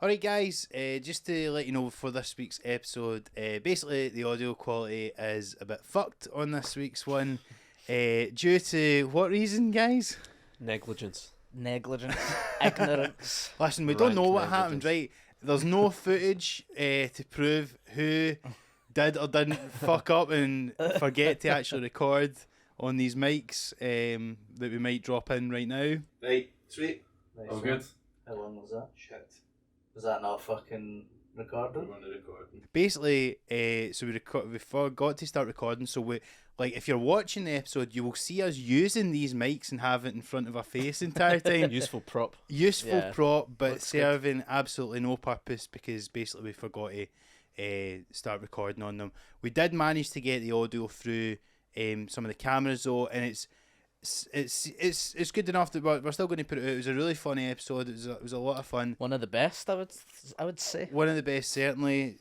Alright guys, just to let you know for this week's episode, basically the audio quality is a bit fucked on this week's one. Due to what reason, guys? Negligence. Ignorance. Listen, we don't Rank know what negligence. happened, right? There's no footage to prove who did or didn't fuck up and forget to actually record on these mics that we might drop in right now. Right, sweet. Nice All one. good. How long was that? Shit. Was that not fucking recorded? We're on the recording. Basically, so we forgot to start recording. So if you're watching the episode, you will see us using these mics and have it in front of our face the entire time. Useful prop. Useful Yeah. prop, but Looks good. serving absolutely no purpose because basically we forgot to start recording on them. We did manage to get the audio through some of the cameras though, and it's good enough that we're still going to put it out. It was a really funny episode. It was a lot of fun. One of the best, I would say. One of the best, certainly.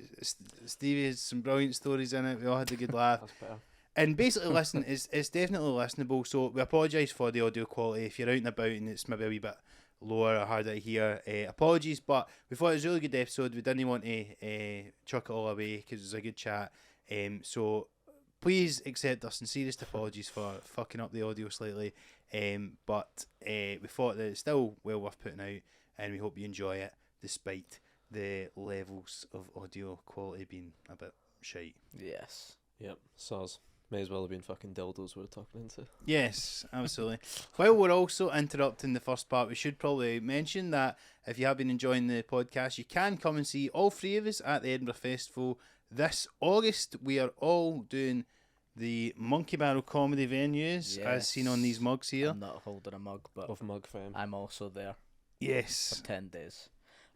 Stevie has some brilliant stories in it. We all had a good laugh. That's better. And basically, listen, it's definitely listenable. So we apologise for the audio quality. If you're out and about and it's maybe a wee bit lower or harder to hear, apologies. But we thought it was a really good episode. We didn't want to chuck it all away because it was a good chat. So please accept our sincerest apologies for fucking up the audio slightly. But we thought that it's still well worth putting out, and we hope you enjoy it despite the levels of audio quality being a bit shite. Yes. Yep. Soz. May as well have been fucking dildos we were talking into. Yes, absolutely. While we're also interrupting the first part, we should probably mention that if you have been enjoying the podcast, you can come and see all three of us at the Edinburgh Festival this August. We are all doing the Monkey Barrel comedy venues, as seen on these mugs here. I'm not holding a mug, but Of mug fame. I'm also there Yes. for 10 days.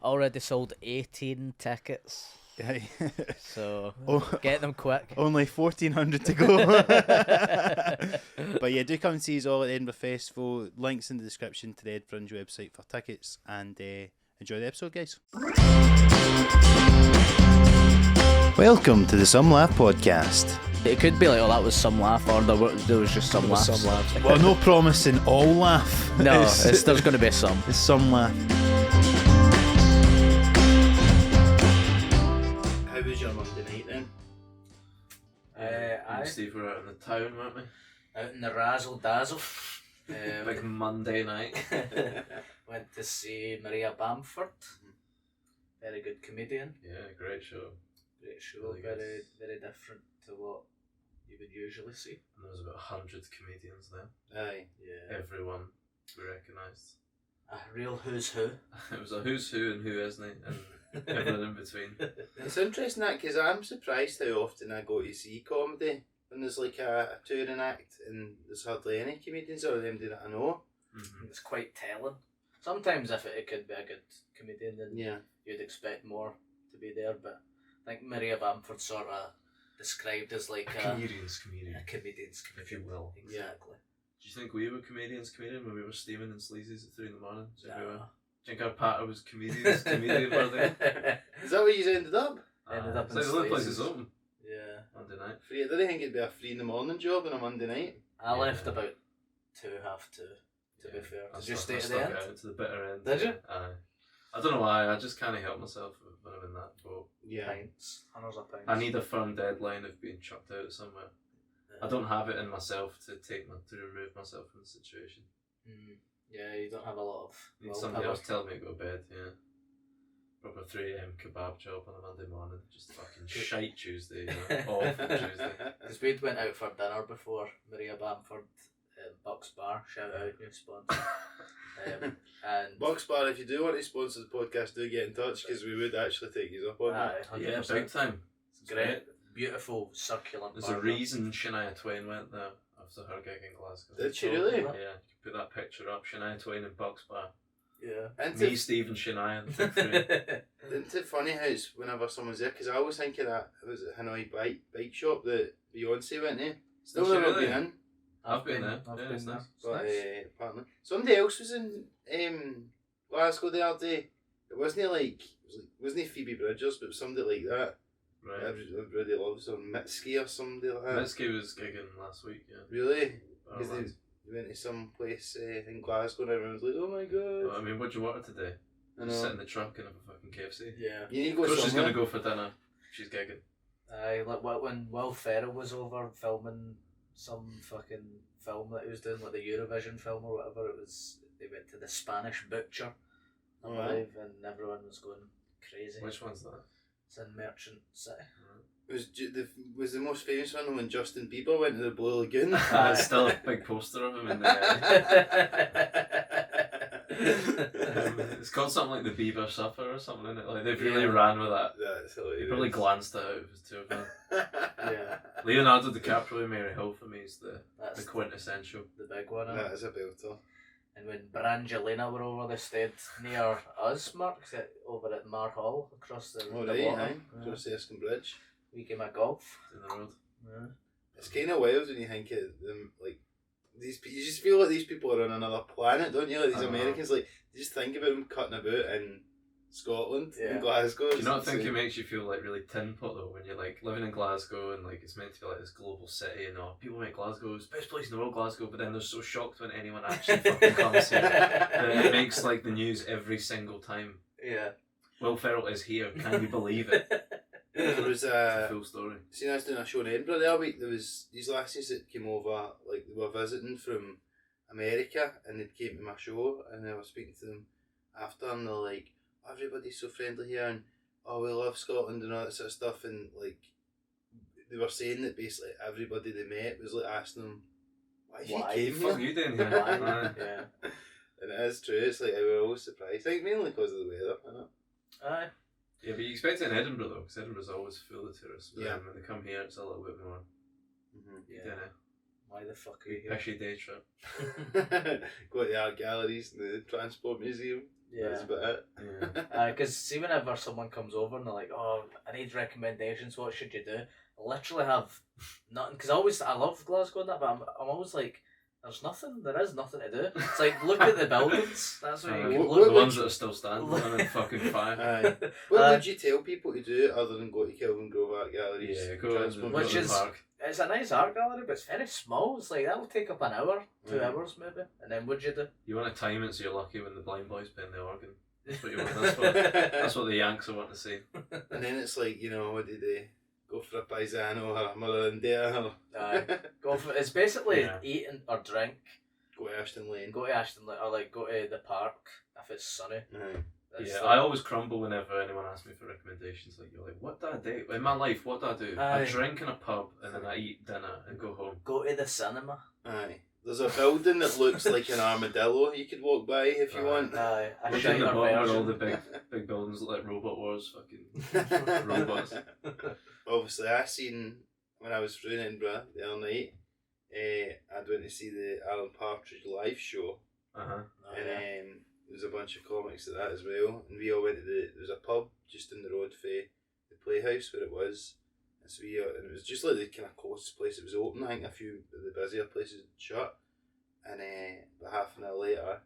Already sold 18 tickets, so Oh, get them quick. only 1,400 to go. But yeah, do come and see us all at the Edinburgh Festival. Links in the description to the Ed Fringe website for tickets, and enjoy the episode, guys. Welcome to the Some Laugh podcast. It could be like, oh, that was some laugh, or there was just some laughs. Some laughs. Well, no promising all laugh. No, It's there's going to be some. some laugh. How was your Monday night then? Me and Steve were out in the town, weren't we? Out in the razzle dazzle. Big Monday night. Went to see Maria Bamford. Very good comedian. Yeah, great show. Great show. Really good. Very different to what you would usually see. And there was about 100 comedians there. Aye. Yeah. Everyone we recognised. A real who's who. It was a who's who and who isn't, and everyone in between. It's interesting that because I'm surprised how often I go to see comedy when there's like a touring act and there's hardly any comedians or them that I know. Mm-hmm. It's quite telling. Sometimes if it could be a good comedian, then Yeah. you'd expect more to be there, but I think Maria Bamford sort of described as like a comedian's comedian, comedian's comedian. if you will. Exactly. Do you think we were comedians when we were steaming in sleazies at 3 in the morning? Do you think, No. do you think our patter was comedians comedian worthy? Is that where you ended up? Ended up in the other place Sleazy's. is open Yeah. Monday night. I didn't think it'd be a 3 in the morning job on a Monday night. I left Yeah. about 2:30, to be fair. I Did you stuck- stay I at the stuck end? it out to the bitter end. Did you? Aye. I don't know why, I just can't help myself when I'm in that boat. Yeah. Pints. Hundreds of pints. I need a firm deadline of being chucked out somewhere. I don't have it in myself to remove myself from the situation. Yeah, you don't have a lot of. I need somebody else telling me to go to bed, yeah. Proper 3 AM kebab job on a Monday morning. Just fucking shite Tuesday, awful Tuesday. Because we'd went out for dinner before Maria Bamford, Bucks Bar, shout out, new sponsor. And Box Bar, if you do want to sponsor the podcast, do get in touch because we would actually take you up on that. Aye, Yeah, 100%. big time. It's great, beautiful, succulent. There's a bar. reason Shania Twain went there after her gig in Glasgow. Did she really? Yeah, you can put that picture up. Shania Twain in Bucks Bar. Yeah. Me, Steve, and Shania. The top three. Isn't it funny how it's whenever someone's there? Because I always think of that, was it Hanoi bike shop that Beyonce went to? Still Did she never really? been in. I've been there. I've Yeah, been it's there. nice. It's But nice. apparently somebody else was in Glasgow the other day. It wasn't wasn't Phoebe Bridgers, but it was somebody like that. Right. Everybody loves her. Mitski or somebody like that. Mitski was gigging last week, yeah. Really? Because Barland. they went to some place in Glasgow and everyone was like, oh my god. Well, I mean, what do you want her today? I Just sit know. in the truck and have a fucking KFC. Yeah. You need to Of go course she's somewhere. gonna go for dinner. She's gigging. Like when Will Ferrell was over filming some fucking film that he was doing, like the Eurovision film or whatever it was. They went to the Spanish Butcher, I Alright. believe, and everyone was going crazy. Which one's that? It's in Merchant City. Was the most famous one when Justin Bieber went to the Blue Lagoon? It's still a big poster of him in there. It's called something like the Bieber Supper or something, isn't it? Like they've really ran with that. That's They hilarious. probably glanced at it. It was too bad. Yeah, Leonardo DiCaprio and Mary Hill for me is the that's quintessential. the big one. That is a belter. And when Brangelina were over, they stayed near us, Mark, over at Mar Hall, across the Alright, water. aye. Yeah. Across the Eskin Bridge. We came at golf. In the road. Yeah. It's kind of wild when you think of them, like, you just feel like these people are on another planet, don't you? Like these I know. Americans, like, you just think about them cutting about in Scotland, Yeah. in Glasgow. Do you not It's think it insane. makes you feel like really tin pot though when you're like living in Glasgow and like it's meant to be like this global city and all people make Glasgow it's the best place in the world, Glasgow, but then they're so shocked when anyone actually fucking comes here that it makes like the news every single time. Yeah. Will Ferrell is here, can you believe it? There was It's a full story. see, I was doing a show in Edinburgh the other week. There was these lassies that came over, like they were visiting from America, and they came to my show, and I was speaking to them after, and they're like, "Everybody's so friendly here, and oh, we love Scotland and all that sort of stuff." And like, they were saying that basically everybody they met was like asking them, "Why Why you came What are here?" you doing here? Why? Yeah. And it is true. It's like I was always surprised. I think mainly because of the weather. I know. Aye. Yeah, but you expect it in Edinburgh though, because Edinburgh's always full of tourists. But Yeah. then when they come here, it's a little bit more. Yeah. Yeah. Why the fuck are you here? Pishy day trip. Go to the art galleries and the transport museum. That's Yeah. about it. Yeah. Because see, whenever someone comes over and they're like, "Oh, I need recommendations. What should you do?" I literally have nothing. Because I love Glasgow and that, but I'm always like, "There's nothing. There is nothing to do." It's like look at the buildings. That's what you can What- look. The ones that are still standing on in fucking fire. Aye. What would you tell people to do other than go to Kelvin Grove Art Galleries? Yeah, go to the Which is- park. It's a nice art gallery, but it's very small. It's like that'll take up an hour, 2 Mm. hours maybe. And then what'd you do? You want to time it so you're lucky when the blind boy's playing the organ. That's what you want. That's what the Yanks are wanting to see. And then it's like, what did they go for a paisano or a mother India or Aye. Go for it's basically Yeah. eat or drink. go to Ashton Lane? Go to Ashton or like go to the park if it's sunny. Aye. That's Yeah, like- I always crumble whenever anyone asks me for recommendations. Like, you're like, what do I do? In my life, what do I do? I Aye. drink in a pub and then I eat dinner and go home. go to the cinema. Aye. There's a building that looks like an armadillo you could walk by if you Aye. want. Aye, a Look in the shiner bottom where all version. the big buildings look like Robot Wars, fucking robots. Obviously, I seen when I was through in Edinburgh the other night, I'd went to see the Alan Partridge live show. Uh-huh. Oh, And yeah. there was a bunch of comics at that as well. And we all went to there was a pub just in the road for the Playhouse where it was. And so and it was just like the kind of closest place it was open. I think a few of the busier places had shut. And about half an hour later,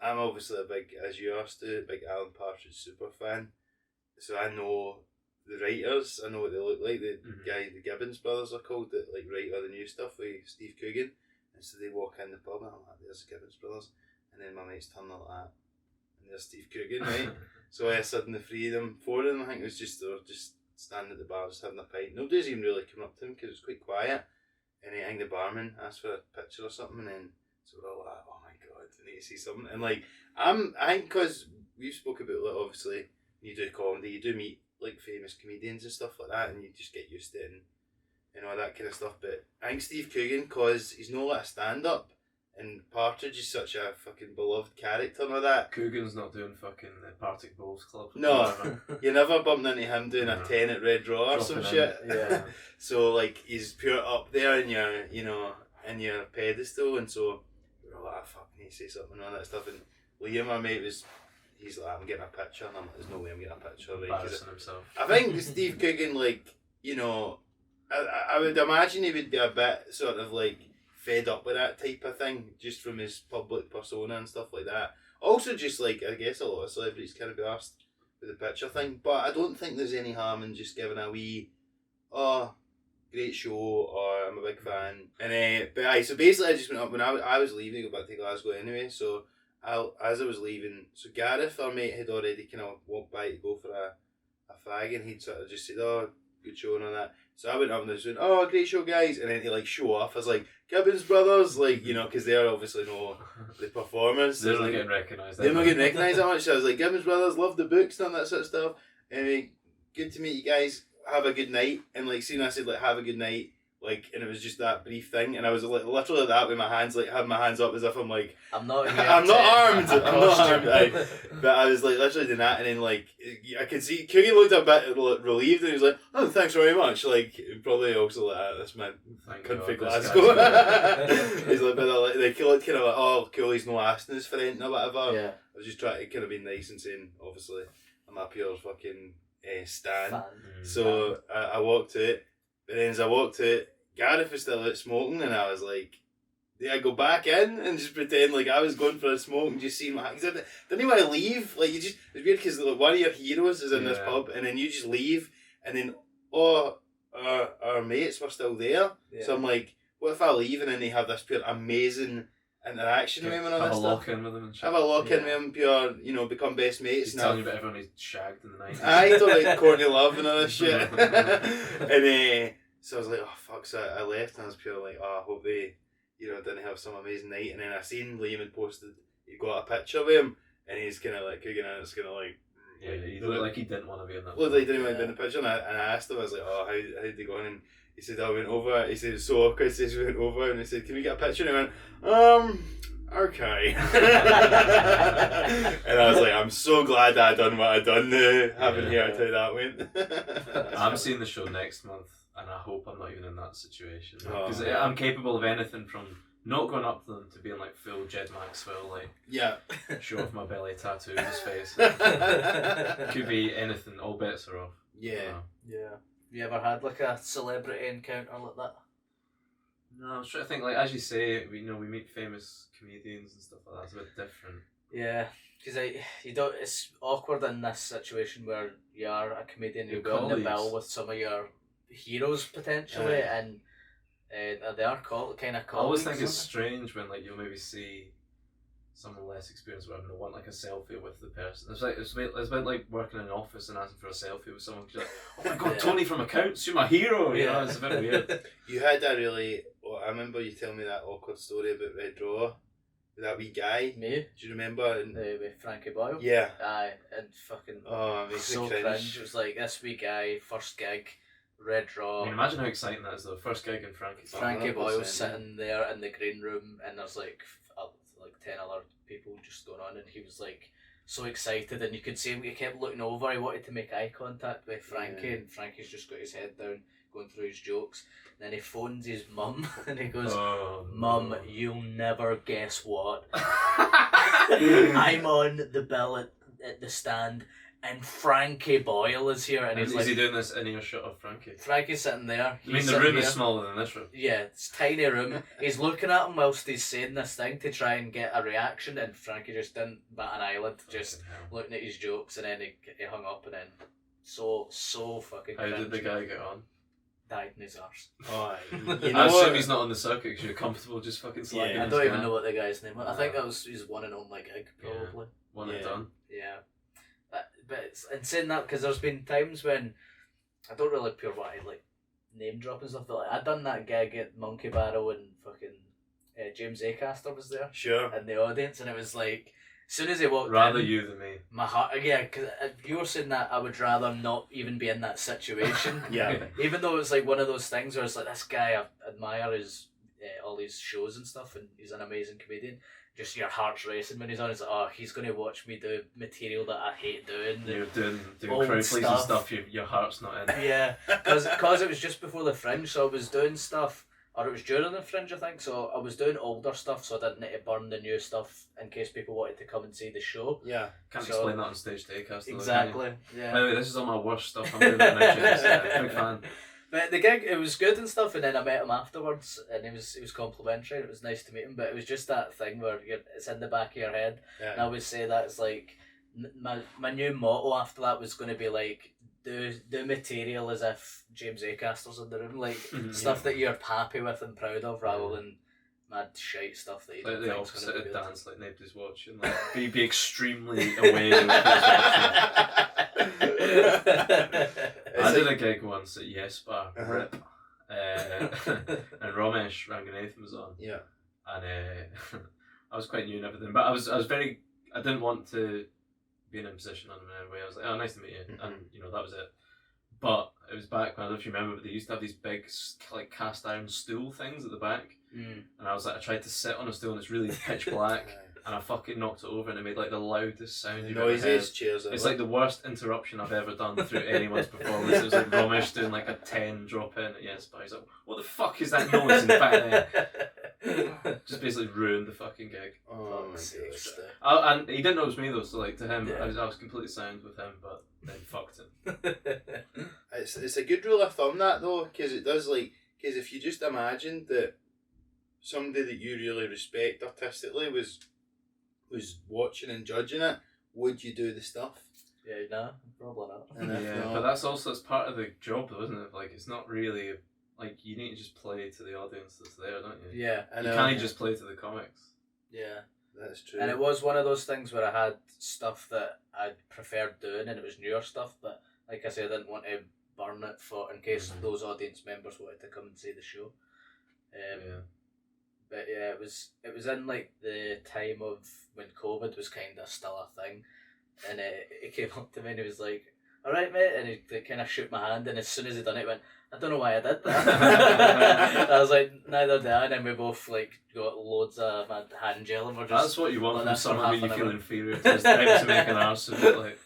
I'm obviously a big, as you are, Stu, big Alan Partridge super fan. So I know the writers, I know what they look like. The Mhm. guy, the Gibbons brothers are called, that like write all the new stuff with Steve Coogan. And so they walk in the pub and I'm like, there's the Gibbons brothers. And then my mates turn like that. And there's Steve Coogan, right? So I sudden the three of them, four of them, I think it was just, they were just standing at the bar just having a pint. Nobody's even really come up to him because it was quite quiet. And I think the barman asked for a picture or something, and then so we're all like, oh my god, I need to see something. And like, I think because we've spoke about, like, obviously, you do comedy, you do meet like famous comedians and stuff like that, and you just get used to it and all that kind of stuff. But I think Steve Coogan, because he's not like a stand up, and Partridge is such a fucking beloved character and all that. Coogan's not doing fucking the Partick Bowls Club. No. Whatever. You never bumped into him doing a No. 10 at Red Raw or some Dropping in. shit. Yeah. So like he's pure up there in your, in your pedestal, and so we're all like, fuck, I need to say something and all that stuff. And Liam, my mate, he's like, I'm getting a picture, and I'm like, there's no way I'm getting a picture, right? 'Cause Embarrassing himself. I think Steve Coogan, like, I would imagine he would be a bit sort of like fed up with that type of thing, just from his public persona and stuff like that. Also, just like, I guess a lot of celebrities kind of be asked with the picture thing, but I don't think there's any harm in just giving a wee, oh, great show, or I'm a big fan. And but so basically I just went up when I was leaving to go back to Glasgow anyway, so as I was leaving, so Gareth, our mate, had already kind of walked by to go for a fag, and he'd sort of just said, "Oh, good show," and all that. So I went up and I was going, "Oh, great show, guys," and then to like show off, I was like, "Gibbons Brothers," like, you know, because they're obviously no the performers. They're So not like, getting recognised. they're not getting recognised that much. So I was like, "Gibbons Brothers, love the books and all that sort of stuff. Good to meet you guys. Have a good night." And like, seeing I said like, "Have a good night," like, and it was just that brief thing, and I was like literally like that with my hands, like having my hands up as if I'm like, I'm not here. I'm not armed. I'm not armed. Costume. But I was like literally doing that, and then like I could see Coogan looked a bit relieved, and he was like, "Oh, thanks very much." Like probably also like, "That's my Thank country God, this Glasgow." guy's He's like, but like they looked kind of like, "Oh, cool, he's no asking his friend or whatever." Yeah. I was just trying to kind of be nice and saying, obviously, I'm a pure fucking stan. Fan. So I walked out, but then as I walked out, Gareth was still out smoking, and I was like, "Did I go back in and just pretend like I was going for a smoke and just seeing what happens?" Didn't you want to leave? Like, you just, it's weird because like, one of your heroes is in this Yeah. pub, and then you just leave, and then our mates were still there. Yeah. So I'm like, what if I leave and then they have this pure amazing interaction with him and all Have this a stuff? lock in with them and shit. Have a lock in Yeah. with him, pure, you know, become best mates. He's and telling you have- about everyone he's shagged in the 90s. I don't like Courtney Love and all this shit. And so I was like, oh fuck, so I left and I was pure like, oh, I hope they, you know, didn't have some amazing night. And then I seen Liam had posted, he got a picture of him, and he's kind of like cooking, and it's kind of like, Yeah, he looked like he didn't want to be in that. looked like he didn't want to be in the picture. And I asked him, I was like, oh, how'd they go on? And he said, I went over. He said, it was so awkward. He said, we went over, and he said, can we get a picture? And I went, okay. And I was like, I'm so glad that I done what I done now, having heard how that went. I'm seeing the show next month, and I hope I'm not even in that situation. Oh, Because yeah. I'm capable of anything from not going up to them to being like full Jed Maxwell, like Yeah. show off my belly, tattoo his face. Could be anything, all bets are off. Yeah. Yeah. You ever had like a celebrity encounter like that? No, I was trying to think, like, as you say, we meet famous comedians and stuff like that, it's a bit different. Yeah, because you don't. It's awkward in this situation where you are a comedian, Your you're on the colleagues. bill with some of your heroes potentially, Aye. and they are kind of I always colleagues. think it's strange when, like, you'll maybe see someone less experienced or whatever, and they want like a selfie with the person. It's a bit like working in an office and asking for a selfie with someone. 'Cause you're like, oh my god, Yeah. Tony from accounts, you're my hero. You know, it's a bit weird. You had that really. Well, I remember you telling me that awkward story about Red Draw, with that wee guy. Me, Do you remember? And, with Frankie Boyle. yeah. Aye, and fucking Oh, it makes so me cringe. cringe. It was like this wee guy, first gig, Red I Draw. mean, imagine how exciting that is, though. First gig in Frankie's. Frankie 100%, Boyle yeah. sitting there in the green room, and there's like 10 other people just going on, and he was like so excited, and you could see him, he kept looking over, he wanted to make eye contact with Frankie, Yeah. and Frankie's just got his head down going through his jokes. And then he phones his mum and he goes, Oh, Mum, no. you'll never guess what. I'm on the bill at the stand, and Frankie Boyle is here, and And he's is like, he doing this in earshot of Frankie? Frankie's sitting there. I mean, he's the sitting room here. is smaller than this room. Yeah, it's a tiny room. He's looking at him whilst he's saying this thing to try and get a reaction, and Frankie just didn't bat an eyelid, just Fucking hell. looking at his jokes, and then he hung up, and then so fucking How did cringe. the guy get on? Died in his arse. Oh, you I know assume what? he's not on the circuit because you're comfortable just fucking slagging Yeah. I this don't guy. even know what the guy's name was. I think No. that was his one and only gig, probably. One and Yeah. done. Yeah. But it's and saying that because there's been times when I don't really pure what I like name drop and stuff. But like, I done that gig at Monkey Barrel and fucking James Acaster was there Sure. in the audience, and it was like as soon as he walked Rather in, you than me. my heart, yeah, because you were saying that I would rather not even be in that situation. Yeah. Even though it's like one of those things where it's like this guy I admire his all his shows and stuff, and he's an amazing comedian. Just your heart's racing when he's on. It's like, oh, he's gonna watch me do material that I hate doing. You're doing Old crowd pleasing stuff. stuff. Your heart's not in. Yeah, because it was just before the Fringe, so I was doing stuff, or it was during the Fringe, I think. So I was doing older stuff, so I didn't need to burn the new stuff in case people wanted to come and see the show. Yeah. Can't So- explain that on stage to Acast. Exactly. By Yeah. the way, this is all my worst stuff. I'm doing that now, James. Big fan. But the gig, it was good and stuff, and then I met him afterwards, and he was complimentary, and it was nice to meet him. But it was just that thing where it's in the back of your head. And I Yeah. always say that it's like my new motto after that was going to be like do material as if James Acaster's in the room, like Mhm. stuff that you're happy with and proud of, rather than mad shite stuff that you Like don't the think's opposite gonna be of good. dance, like nobody's watching. Like, be extremely aware of who's watching. I did a gig once at Yes Bar, RIP, and Ramesh Ranganathan was on. Yeah. And I was quite new and everything, but I was very, I didn't want to be in a position on him in any way. I was like, oh, nice to meet you, and that was it. But it was back when, I don't know if you remember, but they used to have these big like cast iron stool things at the back, and I was like, I tried to sit on a stool and it's really pitch black, and I fucking knocked it over and it made like the loudest sound you've ever heard. Noisiest chairs ever. It's like the worst interruption I've ever done through anyone's performance. It was like Ramesh doing like a 10 drop in at Yes Bar. He's like, what the fuck is that noise in the back there? Just basically ruined the fucking gig. Oh my gosh. And he didn't know it was me though, so like to him, Yeah. I was completely sound with him, but then fucked him. It's a good rule of thumb that though, because it does because if you just imagine that somebody that you really respect artistically was watching and judging it, would you do the stuff? Yeah, no, probably not. And if Yeah, not- but that's part of the job though, isn't it? Like, it's not really, like, you need to just play to the audience that's there, don't you? Yeah, I You know. can't just play to the comics. yeah. That's true. And it was one of those things where I had stuff that I preferred doing, and it was newer stuff. But like I said, I didn't want to burn it for in case those audience members wanted to come and see the show. Yeah. But yeah, it was in like the time of when COVID was kind of still a thing, and he came up to me and he was like, "All right, mate," and he kind of shook my hand, and as soon as he done it, he went, "I don't know why I did that." I was like, "Neither do I," and then we both like got loads of mad hand gel, and we're just. That's what you want like from that for someone when half you an feel hour. inferior to. It's time to make an arse of it, like.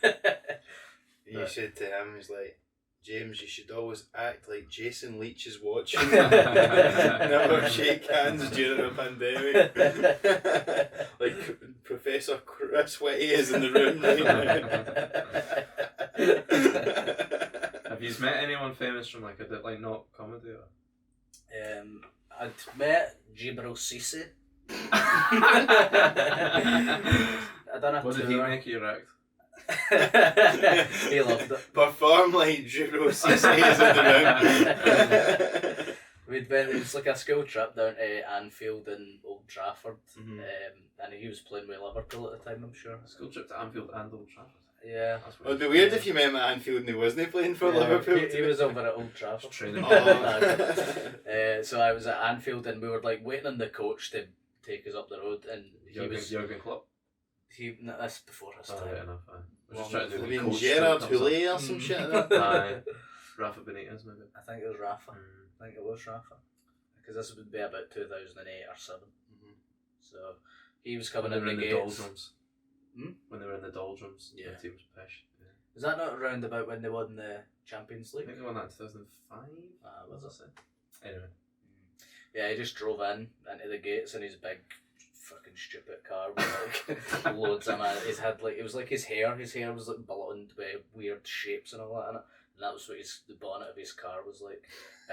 You said to him, he's like, "James, you should always act like Jason Leach is watching. Never shake hands during a pandemic." Like Professor Chris Whitty is in the room right now. Have you met anyone famous from like a bit like not comedy or? I'd met Jibril Cisse. I don't know. What did he make you act? He loved it. Perform like Juro Cisse is in the room. It was like a school trip down to Anfield and Old Trafford, and he was playing with Liverpool at the time, I'm sure. A school trip to Anfield and Old Trafford. Yeah. That's It would be weird if you met him at Anfield and he wasn't playing for Liverpool. He was over at Old Trafford. Training. So I was at Anfield and we were like waiting on the coach to take us up the road, and Jurgen Klopp. No, that's before his Oh, time. yeah, enough. I was just Well, trying to do I the mean, coach Gerard that comes up. Houllier or some shit like that. Aye. Rafa Benitez, maybe. I think it was Rafa. I think it was Rafa. Because this would be about 2008 or 7. So he was coming When in they were the in the gates. doldrums. When they were in the doldrums, Yeah. the team was pish. Yeah. Is that not around about when they won the Champions I League? think they won that in 2005. Was I it? say? Anyway. Yeah, he just drove in into the gates in his big fucking stupid car with like loads of man. It was like his hair was like blonde with weird shapes and all that in it. And that was what the bonnet of his car was like.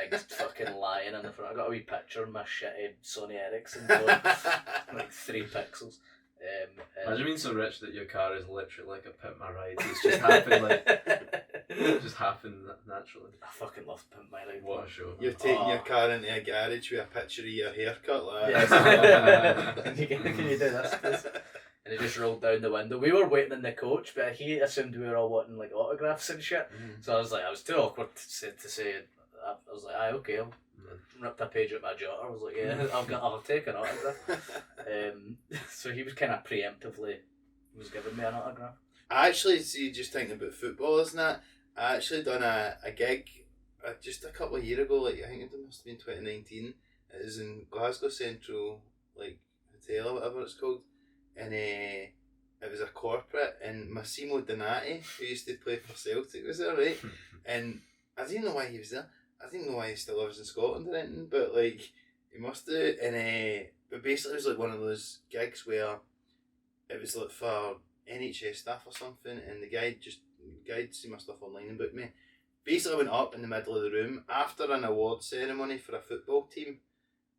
Big fucking lion in the front. I got a wee picture of my shitty Sony Ericsson phone, like 3 pixels. Imagine being so rich that your car is literally like a Pimp My Ride. It's just happened it just happened naturally. I fucking love Pimp My Ride. What a show. You're taking your car into a garage with a picture of your haircut like Yeah, that. can you do this, please? And he just rolled down the window. We were waiting in the coach, but he assumed we were all wanting like autographs and shit. So I was too awkward to say. I was like, aye, okay. I'll ripped a page out my jotter. I was like, yeah, I'll take an autograph. So he was kind of preemptively was giving me an autograph. I actually see, just thinking about football, isn't it? I actually done a gig just a couple of years ago, like I think it must have been 2019. It was in Glasgow Central, like hotel or whatever it's called, and it was a corporate, and Massimo Donati, who used to play for Celtic, was there, right? And I didn't know why he was there. I didn't know why he still lives in Scotland or anything, but like he must do. And but basically it was like one of those gigs where it was like for NHS staff or something, and the guy seen my stuff online and booked me. Basically, I went up in the middle of the room after an award ceremony for a football team,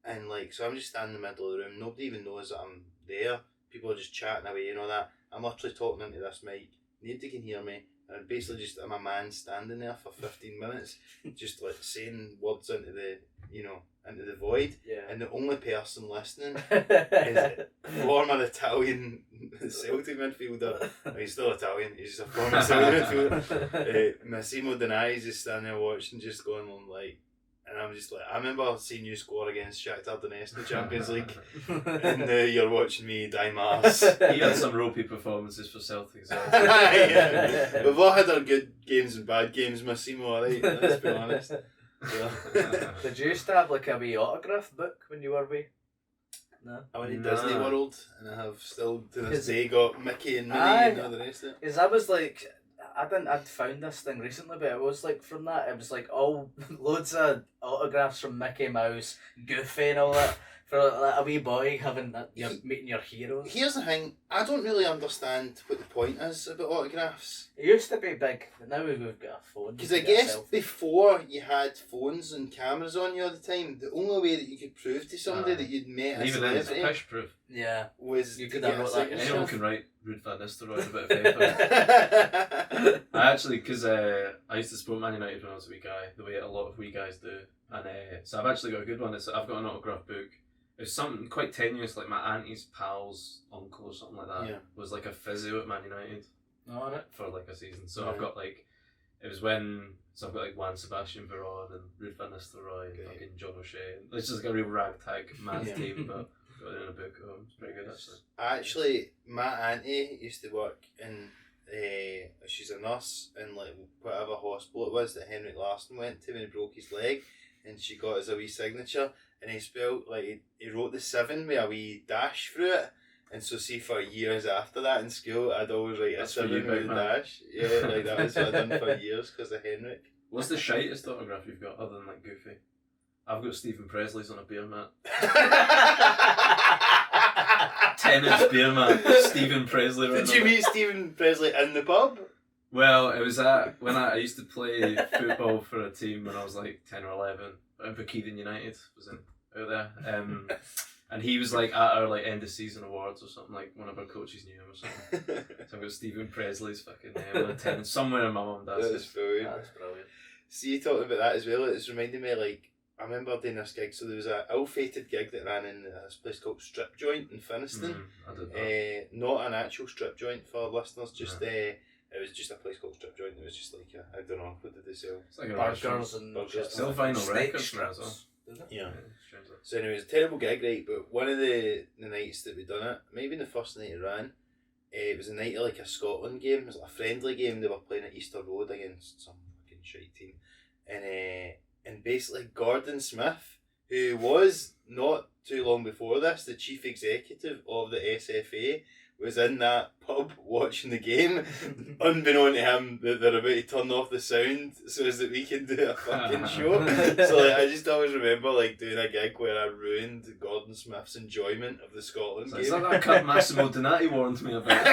and like, so I'm just standing in the middle of the room. Nobody even knows that I'm there. People are just chatting away and all that. I'm literally talking into this mic. Nobody can hear me, and basically I'm a man standing there for 15 minutes, just like saying words into the into the void, Yeah. and the only person listening is former Italian Celtic midfielder. He's still Italian. He's just a former Celtic midfielder. Massimo Denai is just standing there watching, just going on like. And I'm just like, I remember seeing you score against Shakhtar Donetsk in the Champions League, and now you're watching me die Mars. He had some ropey performances for Celtic as well. Yeah. We've all had our good games and bad games, Massimo, alright? Let's be honest. So. Did you used to have like a wee autograph book when you were wee? No. I went to No. Disney World, and I have still to this day got Mickey and Minnie Aye. and all the rest of it. Because I was like, I'd found this thing recently, but it was like from that, it was like all loads of autographs from Mickey Mouse, Goofy, and all that for like a wee boy having meeting your heroes. Here's the thing, I don't really understand what the point is about autographs. It used to be big, but now we've got a phone. Because you I can get a guess selfie. before you had phones and cameras on you all the time, the only way that you could prove to somebody Aye. that you'd met And a even then, it's celebrity pish proof. Yeah. was You to could get have a wrote that signature. Anyone can write Ruud van Nistelrooy on a bit of paper. I actually, because I used to support Man United when I was a wee guy, the way a lot of wee guys do. And so I've actually got a good one. I've got an autograph book. It's something quite tenuous, like my auntie's pal's uncle or something like that. Yeah. Was like a physio at Man United Alright. for like a season. So Right. I've got like, it was when, so I've got like Juan Sebastian Veron and Ruud van Nistelrooy and fucking John O'Shea. It's just like a real ragtag mad Yeah. team, but got it in a book. Oh, it's pretty good actually. Actually, my auntie used to work in, she's a nurse in like whatever hospital it was that Henrik Larsson went to when he broke his leg, and she got his a wee signature, and he spelled like he wrote the 7 with a wee dash through it, and so see for years after that in school I'd always write That's a for you, 7 with big a man. dash. Yeah, like that was what I'd done for years because of Henrik. What's the shitest autograph you've got other than like Goofy? I've got Stephen Presley's on a beer mat. 10-inch beer mat. Stephen Presley. Did you meet Stephen Presley in the pub? Well, it was when I used to play football for a team when I was like 10 or 11. In Coogan United was out there. And he was like at our like end of season awards or something, like one of our coaches knew him or something. So I've got Stephen Presley's fucking name on a 10 somewhere in my mum and dad's That's house. brilliant. That's brilliant. See, you talking about that as well, it's reminding me, like, I remember doing this gig, so there was a ill-fated gig that ran in this place called Strip Joint in Finniston. I did that. Not an actual strip joint for listeners, just it was just a place called Strip Joint. It was just like I don't know, what did they sell? It's like a restaurant. Burgers and Burgers. just Still vinyl steak records now as well. strips. Did it? Yeah. Strangely. So anyway, it was a terrible gig, right? But one of the nights that we done it, maybe the first night it ran, it was a night of like a Scotland game. It was like a friendly game. They were playing at Easter Road against some fucking shite team, and basically Gordon Smith, who was not too long before this the chief executive of the SFA, was in that pub watching the game, unbeknown to him that they're about to turn off the sound so as that we can do a fucking show. So like, I just always remember like doing a gig where I ruined Gordon Smith's enjoyment of the Scotland So game. it's like that cut Massimo Donati warned me about.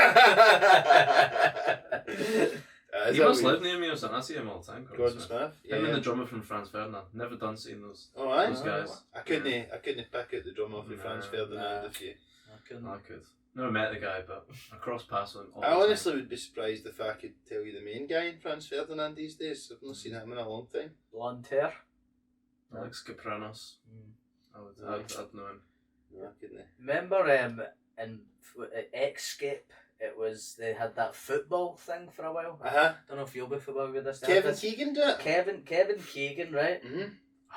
He must live near me or something. I see him all the time. Gordon Smith. Him and the drummer from Franz Ferdinand. Never done seeing those. Oh, aye. Those guys. I couldn't pick out the drummer from Franz Nah. Ferdinand if you. I couldn't. I could. Never met the guy, but I cross paths with him all I the time. honestly would be surprised if I could tell you the main guy in Franz Ferdinand these days. I've not seen him in a long time. Blonde hair. Alex Kapranos. I'd know him. No, I couldn't. Remember in Escape, it was they had that football thing for a while. Uh-huh. Don't know if you'll be familiar with this. They had Kevin this- Keegan do it? Kevin Keegan, right? Mm-hmm.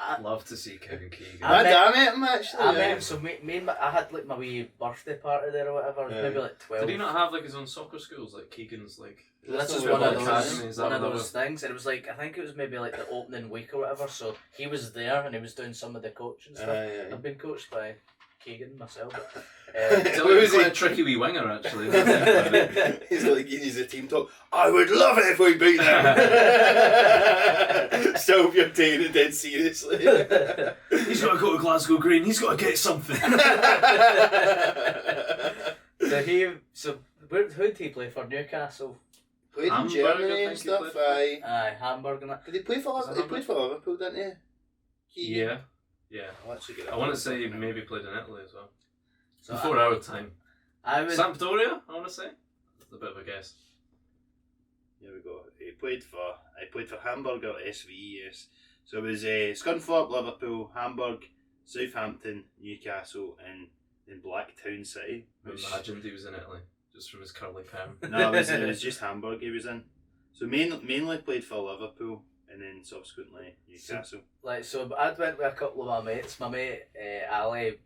I'd love to see Kevin Keegan. I met- I met him actually. I yeah. met him, so me and I had like my wee birthday party there or whatever. Yeah. Maybe like 12. Did he not have like his own soccer schools? Like Keegan's like. This is not one of what those Academy, is that one of what that those was? things, and it was like I think it was maybe like the opening week or whatever. So he was there and he was doing some of the coaching stuff. yeah. I've been coached by Keegan myself. But, It's Who is quite he? a tricky wee winger actually. He's like, he's a team talk. I would love it if we beat them. So if you're taking it dead seriously. He's got to go to Glasgow Green. He's got to get something. who did he play for? Newcastle. Played in Hamburg, Germany I and think he stuff. played Aye. Aye, Hamburg and that. Did he play for Was it Liverpool? He played for Liverpool, didn't he? Yeah. I'll actually get it I up. want to say he maybe played in Italy as well. So Before our time. I was Sampdoria, I want to say. That's a bit of a guess. Here we go. He played for Hamburger SV, yes. So it was Scunthorpe, Liverpool, Hamburg, Southampton, Newcastle, and then Blacktown City. I imagined he was in Italy, just from his curly perm. No, it was just Hamburg he was in. So mainly played for Liverpool and then subsequently Newcastle. So I'd went with a couple of my mates. My mate Ali,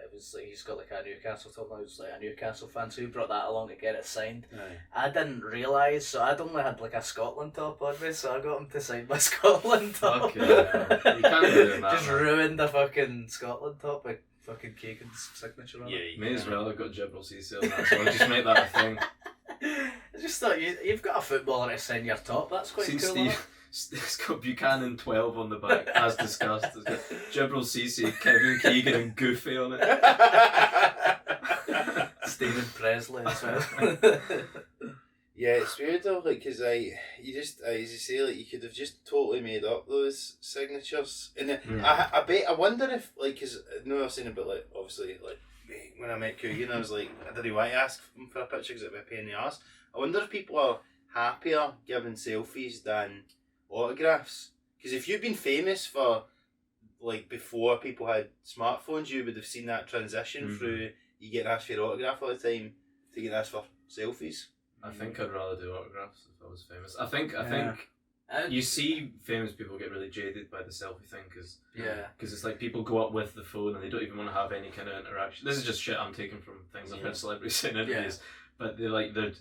it was like he's got like a Newcastle top now. He was like a Newcastle fan, so he brought that along to get it signed. Aye. I didn't realise, so I'd only had like a Scotland top on me, so I got him to sign my Scotland top. Okay, you can't be doing that. Just man. ruined the fucking Scotland top with fucking Coogan's signature on it. Yeah, May as well have got Gibral CC on that, so just make that a thing. I just thought you've got a footballer to sign your top. That's quite Seen cool. It's got Buchanan 12 on the back, as discussed. It's got Gibral CC, Kevin Keegan, and Goofy on it. Stephen Presley as well. Yeah, it's weird though, like, cause you just, as you say, like, you could have just totally made up those signatures, and I wonder if, like, cause I know I was saying about, like, obviously, like, when I met Coogan, I was like, I didn't want to ask him for a picture because it'd be a pain in the arse. I wonder if people are happier giving selfies than autographs, because if you've been famous for, like, before people had smartphones, you would have seen that transition through you getting asked for your autograph all the time to getting asked for selfies. I think I'd rather do autographs if I was famous. I think you see famous people get really jaded by the selfie thing because it's like people go up with the phone and they don't even want to have any kind of interaction. This is just shit I'm taking from things I've heard celebrities say in interviews. But they've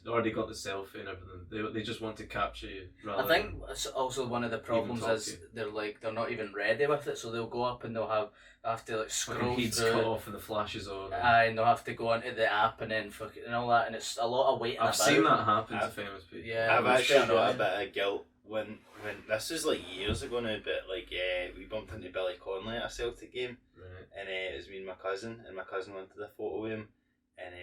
already got the selfie and everything. They just want to capture you. I think also one of the problems is they're not even ready with it, so they'll go up and they'll have to like scroll heat's through. cut off and the flash is on. And they'll have to go onto the app and then fuck it and all that, and it's a lot of waiting. I've seen that happen to famous people. Yeah, I've actually got a bit of guilt when this was like years ago now, but like we bumped into Billy Connolly at a Celtic game, and it was me and my cousin wanted a photo with him. And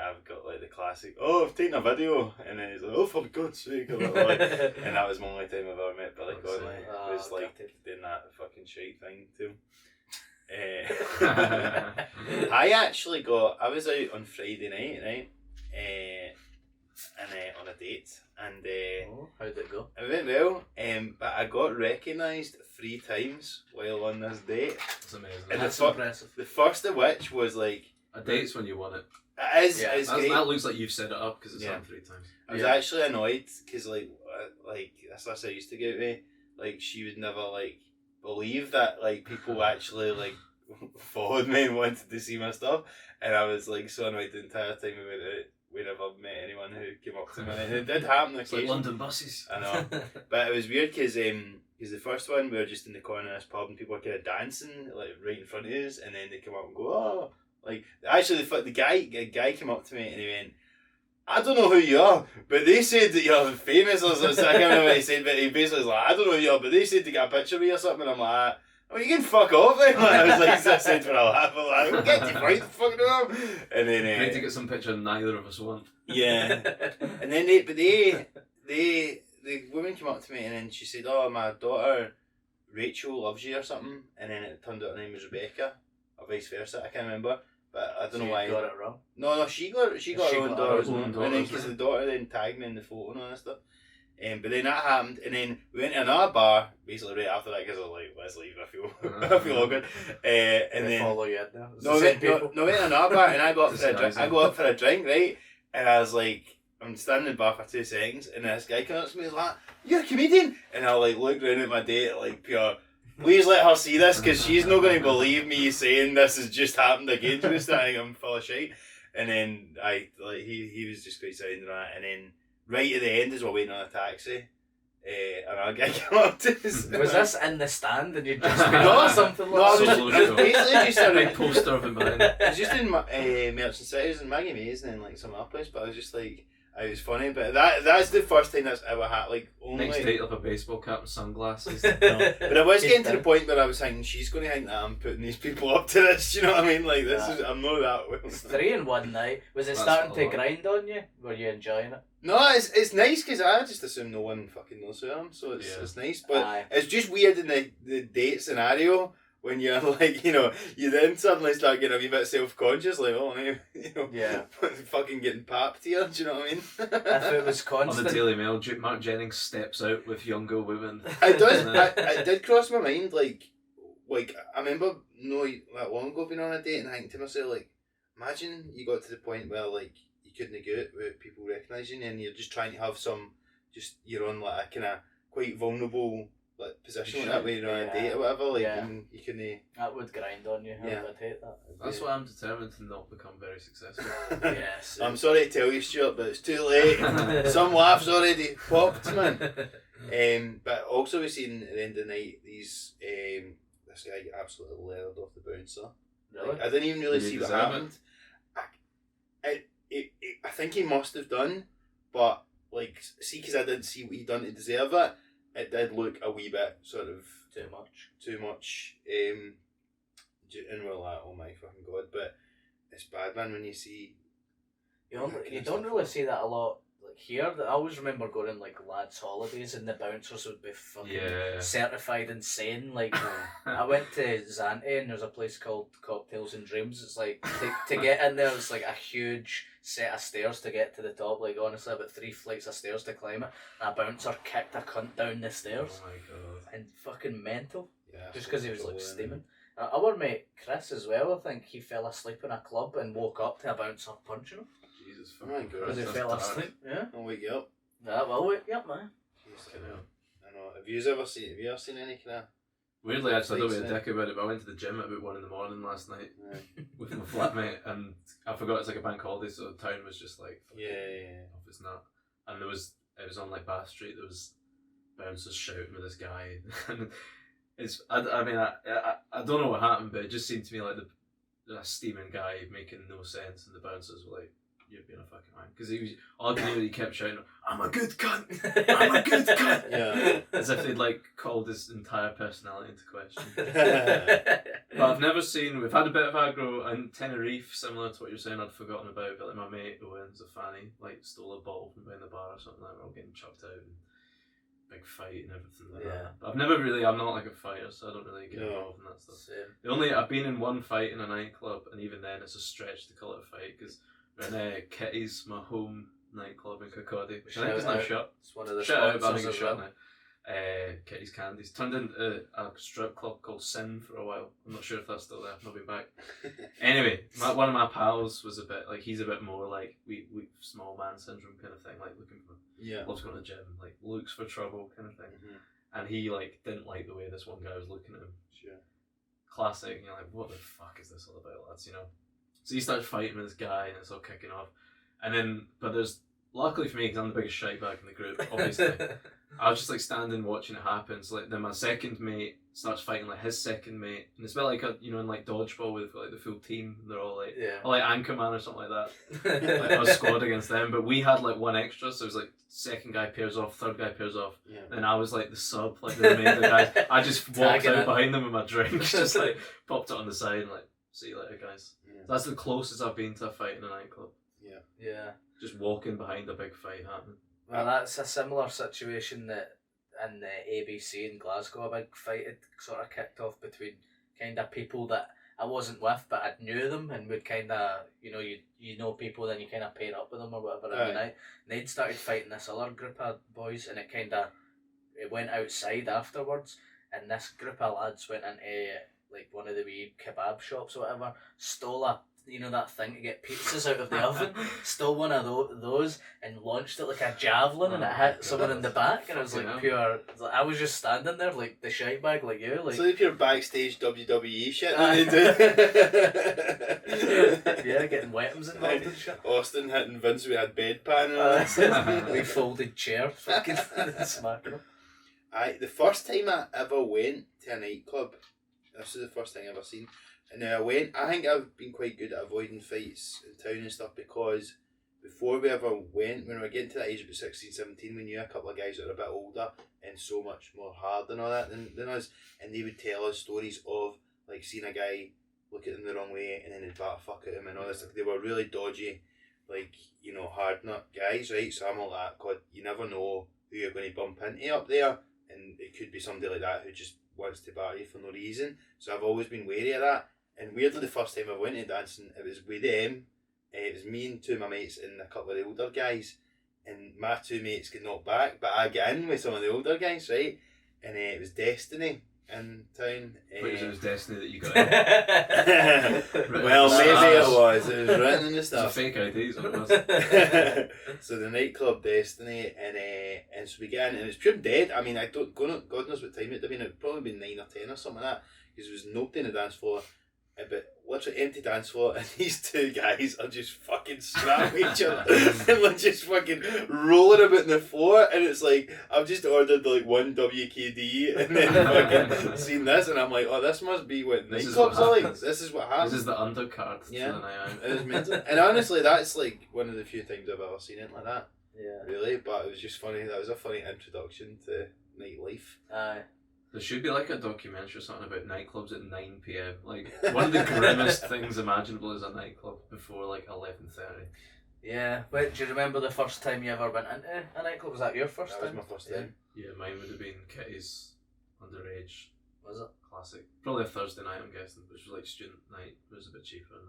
I've got like the classic, I've taken a video, and then he's like, oh, for God's sake, and that was my only time I've ever met Billy Connolly. It was like doing that fucking shite thing to him. I was out on Friday night, right, and on a date, and how did it go? It went well, but I got recognised 3 times while on this date. That's amazing. And That's impressive. The first of which was like, a date's when you won it. It is. Yeah, it's great. That looks like you've set it up because it's happened 3 times. I was actually annoyed because like that's what I used to get with. Like she would never like believe that like people actually like followed me and wanted to see my stuff, and I was like so annoyed the entire time we went out. We never met anyone who came up to me, and it did happen occasionally. Like London buses. I know, but it was weird because the first one we were just in the corner of this pub and people were kind of dancing like right in front of us, and then they come up and go, oh. Like, actually, the guy came up to me and he went, I don't know who you are, but they said that you're famous or something. I can't remember what he said, but he basically was like, I don't know who you are, but they said to get a picture of you or something. And I'm like, oh, you can fuck off then. Like, I was like, I said for a laugh, I'm like, we'll get you right the fuck now. And then great to get some picture neither of us want. Yeah. And then the woman came up to me and then she said, oh, my daughter Rachel loves you or something, and then it turned out her name was Rebecca, or vice versa, I can't remember. But I don't know why. You got it wrong. No, she got her own daughter, and then because the daughter then tagged me in the photo and all that stuff. But then that happened, and then we went to another bar basically right after that because I was like, let's leave. I feel awkward. And then follow you now. No, went to another bar, and I go up for a drink, right? And I was like, I'm standing in the bar for 2 seconds, and this guy comes up to me, he's like, "You're a comedian," and I like look around at my date like pure. Please let her see this because she's not going to believe me saying this has just happened again. She was thinking I'm full of shit. And then he was just quite sound on that. And then right at the end as we're waiting on a taxi, another guy came up to us. Was this in the stand and you'd just been or something like that? No, it was basically just a big poster of him behind it. It was just in Merchant Cities and Maggie Mays and then like some other place, but I was just like, it was funny, but that's the first time that's ever happened. Like only next date of a baseball cap and sunglasses. No. But I was getting to the point where I was thinking she's going to think that I'm putting these people up to this. You know what I mean? Like this is I'm not that well. It's 3 in 1 night. Was it starting to grind on you? Were you enjoying it? No, it's nice because I just assume no one fucking knows who I am, so it's nice. But it's just weird in the date scenario when you're like, you know, you then suddenly start getting a wee bit self-conscious, like, oh, no, you know, Yeah. fucking getting papped here, do you know what I mean? If it was On constant. the Daily Mail, Mark Jennings steps out with younger women. It did cross my mind, like I remember that long ago being on a date and thinking to myself, like, imagine you got to the point where like you couldn't go out without people recognising you and you're just trying to have you're on like a kind of quite vulnerable like position like that when you're on a date or whatever, like, and you couldn't. That would grind on you. Yeah. I'd hate that. That's why I'm determined to not become very successful. Yes. I'm sorry to tell you, Stuart, but it's too late. Some laughs already popped, man. But also we've seen at the end of the night these this guy get absolutely leathered off the bouncer. Really? Like, I didn't even really Did he see what deserve happened. I think he must have done, but like, see, because I didn't see what he done to deserve it. It did look a wee bit sort of Too much. And we're like, oh my fucking god! But it's bad, man, when you see. You don't really see that a lot. Like here, I always remember going on like lads' holidays and the bouncers would be fucking certified insane. Like I went to Zante and there's a place called Cocktails and Dreams. It's like to get in there, it's like a huge set of stairs to get to the top. Like honestly, about 3 flights of stairs to climb it. And a bouncer kicked a cunt down the stairs. Oh my god! And fucking mental. Yeah, Just because he was like steaming. Our mate Chris as well. I think he fell asleep in a club and woke up to a bouncer punching him. Jesus Oh my fucking god! Because he Christ, fell that's dark. asleep. Yeah. I'll wake you up. That will wake you up, man. Fucking hell. I know. Have you ever seen any kind of? Weirdly, actually, I don't be a Flights, dick about it, but I went to the gym at about 1 a.m. last night with my flatmate, and I forgot it's like a bank holiday, so the town was just like, Yeah. off its nut. And it was on like Bath Street. There was bouncers shouting with this guy, and I don't know what happened, but it just seemed to me like the steaming guy making no sense, and the bouncers were like, "You're being a fucking man," because he kept shouting, "I'm a good cunt, I'm a good cunt," Yeah. as if they'd like called his entire personality into question. But I've never seen. We've had a bit of aggro in Tenerife, similar to what you're saying. I'd forgotten about, but like my mate who owns a fanny like stole a bottle from behind the bar or something like that. We're all getting chucked out and big fight and everything like that. But I'm not like a fighter, so I don't really get involved in that stuff. Same. I've been in one fight in a nightclub, and even then it's a stretch to call it a fight because we're in Kitty's, my home nightclub in Kirkcaldy, which I think is now shut. It's one of the Shut out, but I think sponsors it's as shut well. now. Kitty's Candies turned into a strip club called Sin for a while. I'm not sure if that's still there. I've not been back. Anyway, one of my pals was a bit like, he's a bit more like we small man syndrome kind of thing, like looking for loves going to the gym, like looks for trouble kind of thing. Mm-hmm. And he like didn't like the way this one guy was looking at him. Sure. Classic. You're like, what the fuck is this all about, lads? You know. So he starts fighting with this guy, and it's all kicking off. And then, but there's luckily for me, because I'm the biggest shite bag in the group, obviously. I was just like standing watching it happen. So like then my second mate starts fighting like his second mate, and it's a bit like in like dodgeball with like the full team. They're all like or like Anchorman or something like that. Like I was squad against them, but we had like one extra, so it was like second guy pairs off, third guy pairs off, and I was like the sub, like the remainder guys. I just walked out behind them with my drink, just like popped it on the side, and like, see you later, guys. So that's the closest I've been to a fight in a nightclub. Yeah. Just walking behind a big fight happening. Well, that's a similar situation that in the ABC in Glasgow, a big fight had sort of kicked off between kind of people that I wasn't with, but I knew them and would kind of, you know people, then you kind of pair up with them or whatever every night. And they'd started fighting this other group of boys, and it went outside afterwards, and this group of lads went into like one of the wee kebab shops or whatever, stole that thing to get pizzas out of the oven, stole one of those and launched it like a javelin, and it hit someone in the back, and it was like pure. I was just standing there like the shite bag, like you, like. So the pure backstage WWE shit. Getting weapons involved and shit. Austin hitting Vince, we had bedpan and we folded chair, fucking smacking him. The first time I ever went to a nightclub, this is the first thing I ever seen. And I think I've been quite good at avoiding fights in town and stuff, because before we ever went, when we were getting to that age, about 16, 17, we knew a couple of guys that were a bit older and so much more hard and all that than us, and they would tell us stories of like seeing a guy look at them the wrong way and then they'd bat a fuck at him and all this. Like, they were really dodgy, like, hard nut guys, right? So I'm all like, God, you never know who you're going to bump into up there, and it could be somebody like that who just wants to bar you for no reason. So I've always been wary of that. And weirdly, the first time I went to dancing, it was with them. It was me and two of my mates and a couple of the older guys. And my two mates get knocked back, but I get in with some of the older guys, right? And it was Destiny in town. It was Destiny that you got in. Well, maybe it was. It was written in the It's a stuff. fake ID, so it was. So the nightclub Destiny, and so we get in, and it's pure dead. I mean, I don't, God knows what time it'd have been. It'd probably been 9 or 10 or something like that, because there was nobody in the dance floor. But literally empty dance floor, and these two guys are just fucking scrapping each other, and they're just fucking rolling about on the floor. And it's like, I've just ordered like one WKD, and then fucking seen this, and I'm like, oh, this must be what This is nightclubs what are like. happens. This is what happens. This is the undercard Yeah. to the night out. It is mental. And honestly, that's like one of the few times I've ever seen it like that. Yeah. Really, but it was just funny. That was a funny introduction to nightlife. Aye. There should be like a documentary or something about nightclubs at 9 p.m. Like, one of the grimmest things imaginable is a nightclub before like 11:30. Yeah. Wait, do you remember the first time you ever went into a nightclub? Was that your first That was time? my first time. Yeah, mine would have been Kitty's Underage Was it? classic. Probably a Thursday night, I'm guessing, which was like student night. It was a bit cheaper than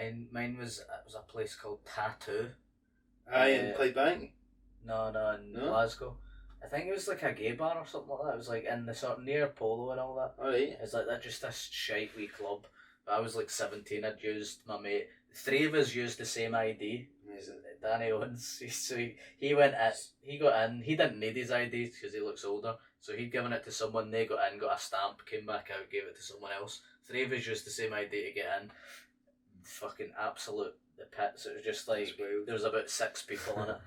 that. Mine was, it was a place called Tattoo. Aye, in Clydebank. No, in No? Glasgow. I think it was like a gay bar or something like that. It was like in the sort of near Polo and all that. Alright. It's like that, just this shite wee club. But I was like 17. I'd used my mate. 3 of us used the same ID. Amazing. Danny Owens. So he went in. He got in. He didn't need his ID because he looks older. So he'd given it to someone. They got in, got a stamp, came back out, gave it to someone else. 3 of us used the same ID to get in. Fucking absolute the pits. It was just like there was about 6 people in it.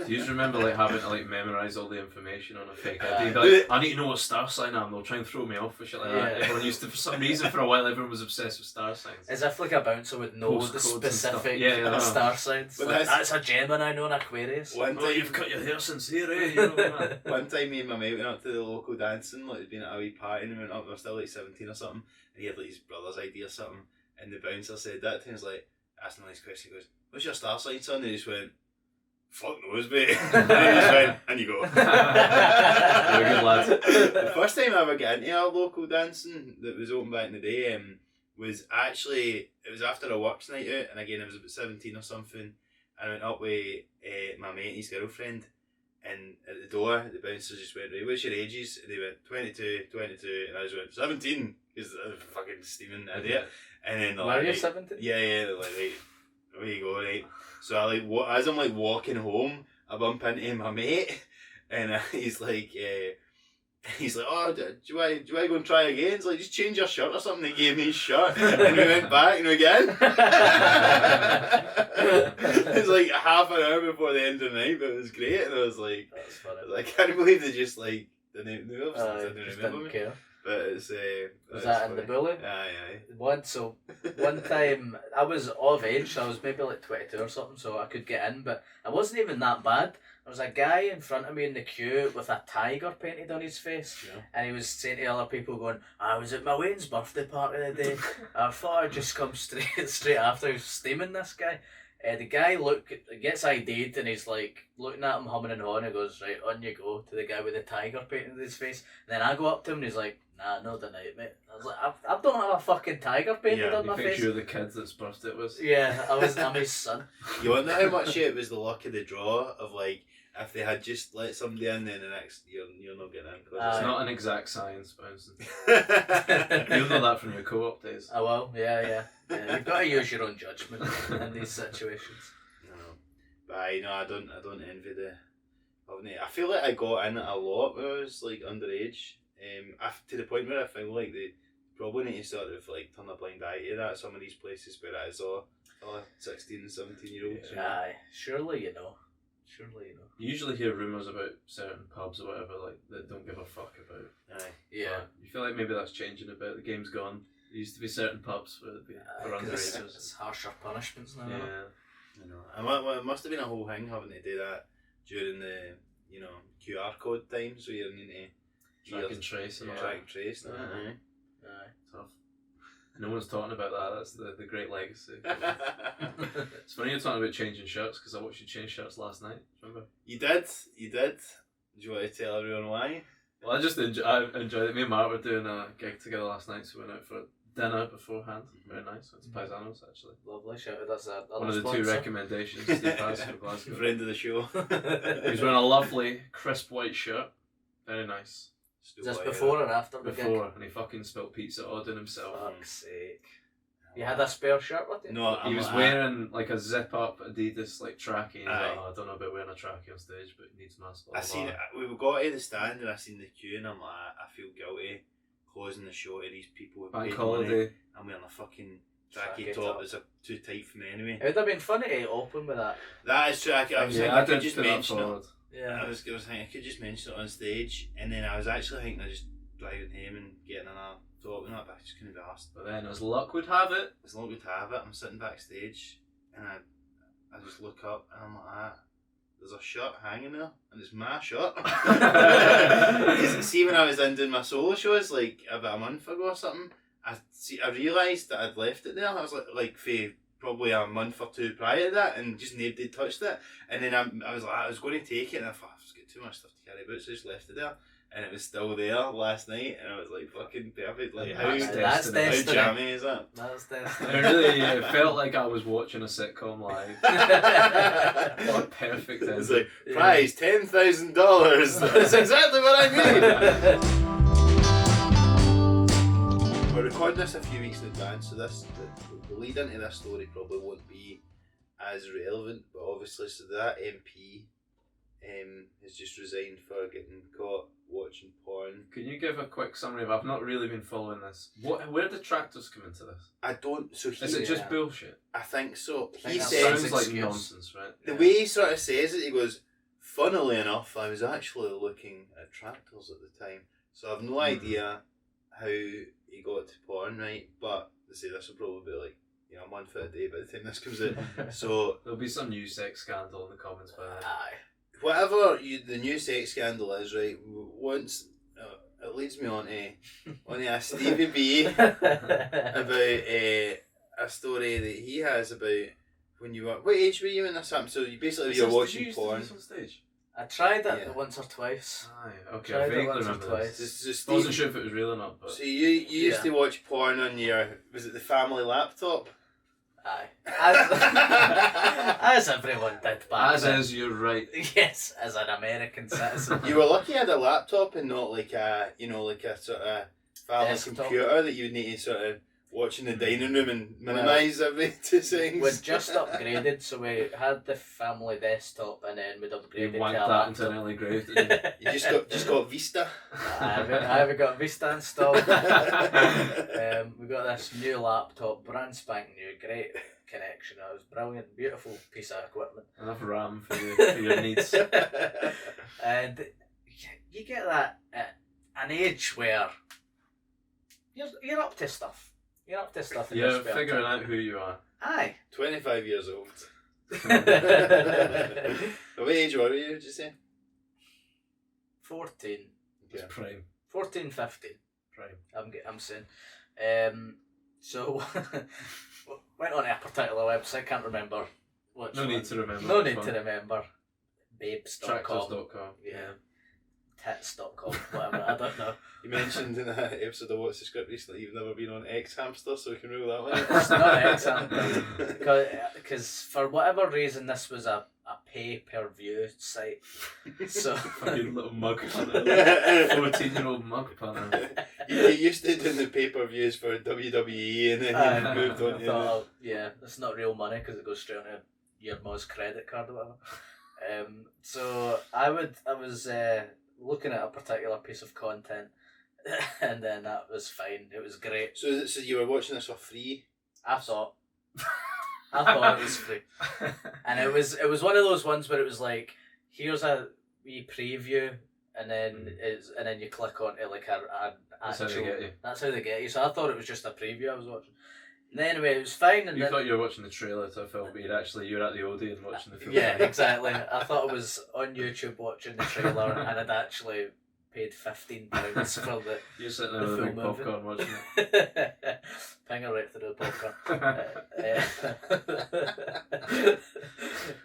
Do you just remember like having to like memorise all the information on a fake ID? Aye. Like, I need to know what star sign I am. They'll try and throw me off for shit like that. Yeah. Everyone used to, for some reason, for a while, everyone was obsessed with star signs. As if like a bouncer would know the Postcodes and stuff. specific Yeah. star signs. But Like, that's- that's a Gemini, no an Aquarius. One Oh, time, you've cut your hair since here, eh? You know, man. one time me and my mate went up to the local dancing, like, it'd been at a wee party, and we went up, we were still like 17 or something, and he had like his brother's ID or something, and the bouncer said that to him, he was like, asked him a nice question, he goes, what's your star sign, son? And he just went, fuck knows, mate. And he just went, and you go. You're a good lad. The first time I ever got into our local dancing that was open back in the day was actually, it was after a works night out, and again I was about 17 or something, and I went up with my mate and his girlfriend, and at the door the bouncer just went, right, what's your ages? And they went 22, and I just went 17, because I was fucking steaming idiot. And then they're Were like, you right, 17? yeah, they're like, right, away you go, right. So I like, as I'm like walking home, I bump into my mate, and he's like, oh, do you want to go and try again? It's like, just change your shirt or something. He gave me his shirt, and we went back and again. It's like half an hour before the end of the night, but it was great, and I was like, That's funny. I can't believe they just like didn't Just remember didn't me. care. But it's Was that's that in the funny. bully? Aye. One time I was of age, so I was maybe like 22 or something, so I could get in, but I wasn't even that bad. There was a guy in front of me in the queue with a tiger painted on his face, Yeah. and he was saying to other people, going, I was at my Wayne's birthday party the day. I thought I'd just come straight after. He was steaming this guy. The guy gets ID'd, and he's like looking at him, humming and hawing. He goes, right, on you go, to the guy with the tiger painted on his face. And then I go up to him, and he's like, nah, no denied, mate. I was like, I don't have a fucking tiger painted Yeah, on my You face. picture the kid that's birthday it was. Yeah, I'm his son. You wonder how much it was the luck of the draw of like, if they had just let somebody in, then the next you're not getting in. It's Aye. not an exact science, Bouncing. It's You'll know that from your co-op days. I will, yeah. You've got to use your own judgment in these situations. No, but I don't envy the. I feel like I got in a lot when I was like underage. To the point where I feel like they probably need to sort of like turn a blind eye to that. Some of these places where it is all 16 and 17-year-olds. you know. Aye, surely you know. You usually hear rumours about certain pubs or whatever, like, that don't give a fuck about. Aye. Yeah. But you feel like maybe that's changing a bit. The game's gone. There used to be certain pubs for Because underagers. it's harsher punishments now. Yeah. I know. And it must have been a whole thing having to do that during the QR code time, so you're needing to Track and trace and all track that. and trace. Aye. Aye. Tough. No one's talking about that. That's the great legacy. It's funny you're talking about changing shirts, because I watched you change shirts last night. Remember? You did. Do you want to tell everyone why? Well, I enjoyed it. Me and Mark were doing a gig together last night, so we went out for dinner beforehand. Very nice. Went to Paisanos, actually. Lovely, shout out. That's One of the two recommendations Steve has for Glasgow. Friend of the show. He was wearing a lovely, crisp white shirt. Very nice. Is this before or after the gig? Before, and he fucking spilt pizza all down himself. Fuck's sake. You had a spare shirt with you? No, He was wearing like a zip up Adidas like trackie. And Aye. like, oh, I don't know about wearing a trackie on stage, but it needs mask. I seen it. We got to the stand and I seen the queue and I'm like, I feel guilty closing the show to these people who Bank paid money. holiday. I'm wearing a fucking tracky Tracky top top. that's too tight for me anyway. It would have been funny to open with that. That is true. I was thinking I I could did just put that mention it. forward. Yeah. I was thinking I could just mention it on stage, and then I was actually thinking of just driving home and getting another top and that, but I just couldn't be asked. But then, as luck would have it, As long as we have it, I'm sitting backstage, and I just look up and I'm like, there's a shirt hanging there, and it's my shirt. See, when I was in doing my solo shows like about a month ago or something, I realised that I'd left it there. I was like for probably a month or two prior to that, and just nobody touched it. And then I was like, I was going to take it, and I thought I've got too much stuff to carry about, so I just left it there. And it was still there last night, and I was like, fucking perfect. Like, how That's destiny. destiny. jammy is that? That's it destiny. really it felt like I was watching a sitcom live. What a perfect It's ending. like, prize $10,000. That's exactly what I mean. We're recording this a few weeks in advance, so the lead into this story probably won't be as relevant, but obviously, so that MP has just resigned for getting caught watching porn. Can you give a quick summary of? I've not really been following this. Where did tractors come into this? I don't. So he. Is it just bullshit? I think so. I think He that says Sounds like excuse. nonsense, right? the way he sort of says it. He goes, "Funnily enough, I was actually looking at tractors at the time, so I've no idea how he got to porn, right? But they say this will probably be like a month a day by the time this comes out. So There'll be some new sex scandal in the comments by then. Aye. whatever the new sex scandal is, right? Once it leads me on a Stevie B about a story that he has about when you were. What age were you when this happened? So you basically you're watching porn. on stage? I tried it Yeah. once or twice. Aye, okay, Tried I it vaguely once or remember twice. this. So I wasn't sure if it was real or not, but So you used Yeah. to watch porn on your, was it the family laptop? Aye. As everyone did back as then. is, you're right. Yes, as an American citizen. You were lucky you had a laptop and not like a sort of family Desktop. computer that you would need to sort of watch in the dining room and minimise every 2 seconds. We'd just upgraded, so we had the family desktop and then we'd You upgraded to a wanked that into an laptop. early grave, didn't you? You just got Vista. I haven't got Vista installed. We got this new laptop, brand spanking new, great connection. It was brilliant, beautiful piece of equipment. Enough RAM for your needs. And you get that at an age where you're up to stuff. You're up to stuff in your You're spare figuring time. out who you are. Aye. 25 years old. What age were you, did you say? 14. It's prime. 14, 15. Prime. I'm saying. So went on a particular website, can't remember which No one. need to remember. No it's need to fine. remember. Babes.com. Tractors.com. Yeah. Tits.com, whatever, I don't know. You mentioned in that episode of What's the Script recently you've never been on X Hamster, so we can rule that one out. It's not example. Because for whatever reason this was a pay-per-view site. So Fucking little mug punter. 14-year-old mug punter. You used to doing the pay-per-views for WWE and then you moved on I to thought, oh, yeah, it's not real money because it goes straight on your mom's credit card or whatever. So I was looking at a particular piece of content, and then that was fine. It was great. So you were watching this for free? I thought it was free, and it was one of those ones where it was like, here's a wee preview, and then you click on it like a That's how actual. they get you. That's how they get you. So I thought it was just a preview I was watching. And anyway, it was fine. And You then, thought you were watching the trailer to a film, but you're at the Odeon watching the film. yeah, exactly. I thought I was on YouTube watching the trailer, and I'd actually paid £15 for the. You're sitting there The with a big full movie. popcorn watching it. Pinger right through the popcorn.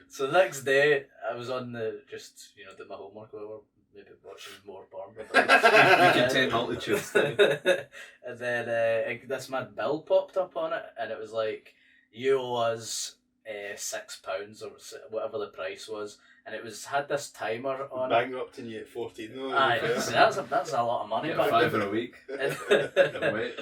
So the next day, I was on did my homework, whatever, maybe watching more porn. But You contain multitudes. And then this mad bill popped up on it, and it was like, you owe us £6 or whatever the price was, and it had this timer on it. Bankrupting you at 14. No, Aye, see, that's a lot of money. Yeah, back £5 then. a week. and, Wait.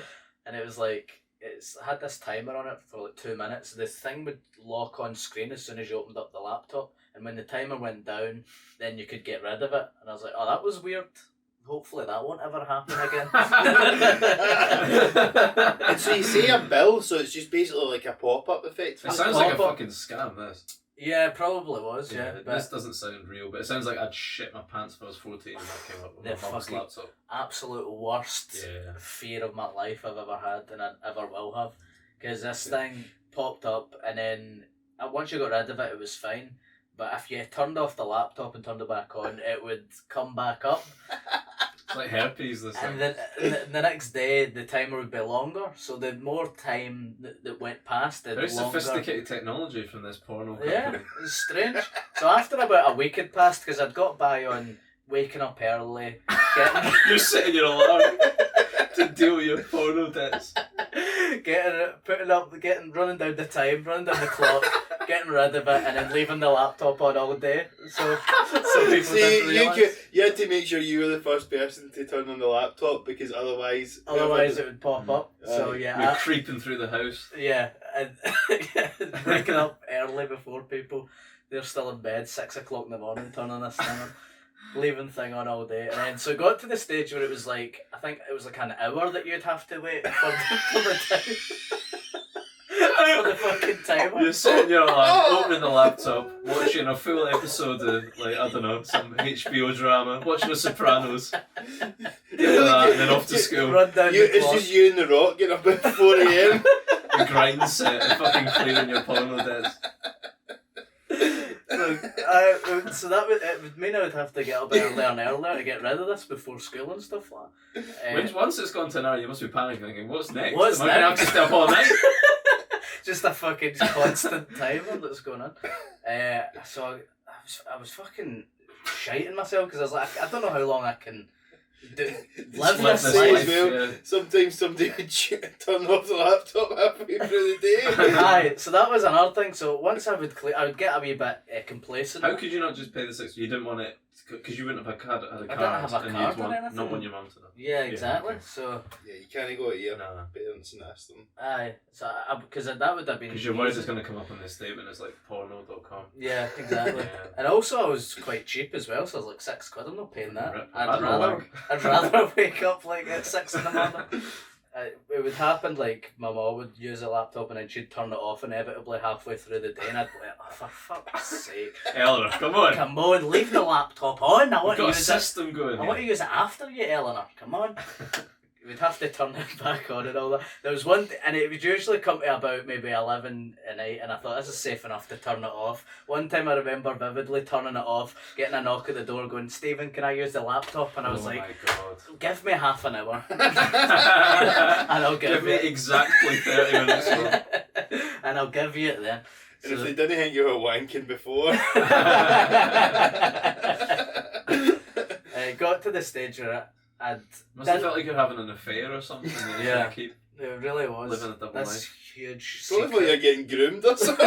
and it was like, it's had this timer on it for like 2 minutes. This thing would lock on screen as soon as you opened up the laptop, and when the timer went down, then you could get rid of it. And I was like, oh, that was weird. Hopefully that won't ever happen again. And so you say a bill, so it's just basically like a pop-up effect. It sounds like a fucking scam, this. Yeah, probably was, yeah. But This doesn't sound real, but it sounds like I'd shit my pants if I was 14 and that came up with The my mum's fucking laptop. absolute worst Yeah. fear of my life I've ever had, and I ever will have. Because this thing popped up, and then once you got rid of it, it was fine. But if you turned off the laptop and turned it back on, it would come back up. It's like herpes, this And thing. then the next day, the timer would be longer. So the more time that went past, the Very longer. sophisticated technology from this porno company. Yeah, it's strange. So after about a week had passed, because I'd got by on waking up early, getting You're setting your alarm to deal with your porno debts. running down the time, running down the clock, getting rid of it, and then leaving the laptop on all day. So people See, didn't realise. you had to make sure you were the first person to turn on the laptop, because otherwise Otherwise, it would pop up. So You're yeah, creeping through the house. and waking up early before people. They're still in bed, 6 o'clock in the morning, turning this thing on, leaving thing on all day, and then so it got to the stage where it was like, I think it was like an hour that you'd have to wait for the time. For the fucking timer. You're setting your alarm, opening the laptop, watching a full episode of, like, I don't know, some HBO drama, watching The Sopranos, doing that, and then off to school. Run down the It's clock. just you and The Rock getting up at 4 a.m. The grind set and fucking clearing your porno debts. So it would mean I would have to get up earlier and earlier to get rid of this before school and stuff like that. Once it's gone to an hour, you must be panicking, thinking, what's next? What's Am I going to have to next? stay up all night? Just a fucking constant timer that's going on. So I was fucking shiting myself, because I was like, I don't know how long I can live Live this this life. life. Yeah. Sometimes somebody would turn off the laptop halfway through the day. Aye, so that was another thing. So once I would get a wee bit complacent. How could you not just pay the $6? You didn't want it, because you wouldn't have had a card. I didn't have a and card you'd or want, anything. not want your mum to know. Yeah, exactly. okay. So Yeah, you can't go to your No. parents and ask them. aye, so because that would have been. Because your word easy. is going to come up on this statement as like porno.com. Yeah, exactly. Yeah. And also, I was quite cheap as well, so I was like £6. I'm not paying that. Rip. I'd I'd rather wake up like at 6 in the morning. It would happen like my mum would use a laptop and then she'd turn it off inevitably halfway through the day, and I'd be like, oh, for fuck's sake. Eleanor, come on. Come on, leave the laptop on. I want We've to got a use it. system going I want to here. use it after you, Eleanor. Come on. We'd have to turn it back on and all that. There was one, and it would usually come to about maybe 11 at night, and I thought this is safe enough to turn it off. One time I remember vividly turning it off, getting a knock at the door, going, Stephen, can I use the laptop? And I was Oh like, my god. give me half an hour, and I'll Give me exactly 30 minutes. Bro. and I'll give you it then. And if So- they didn't think you were wanking before. It got to the stage where I'd Must have felt like you're having an affair or something. And you're Yeah. trying to keep it really was living a double this life. huge Probably secret. like you're getting groomed or something.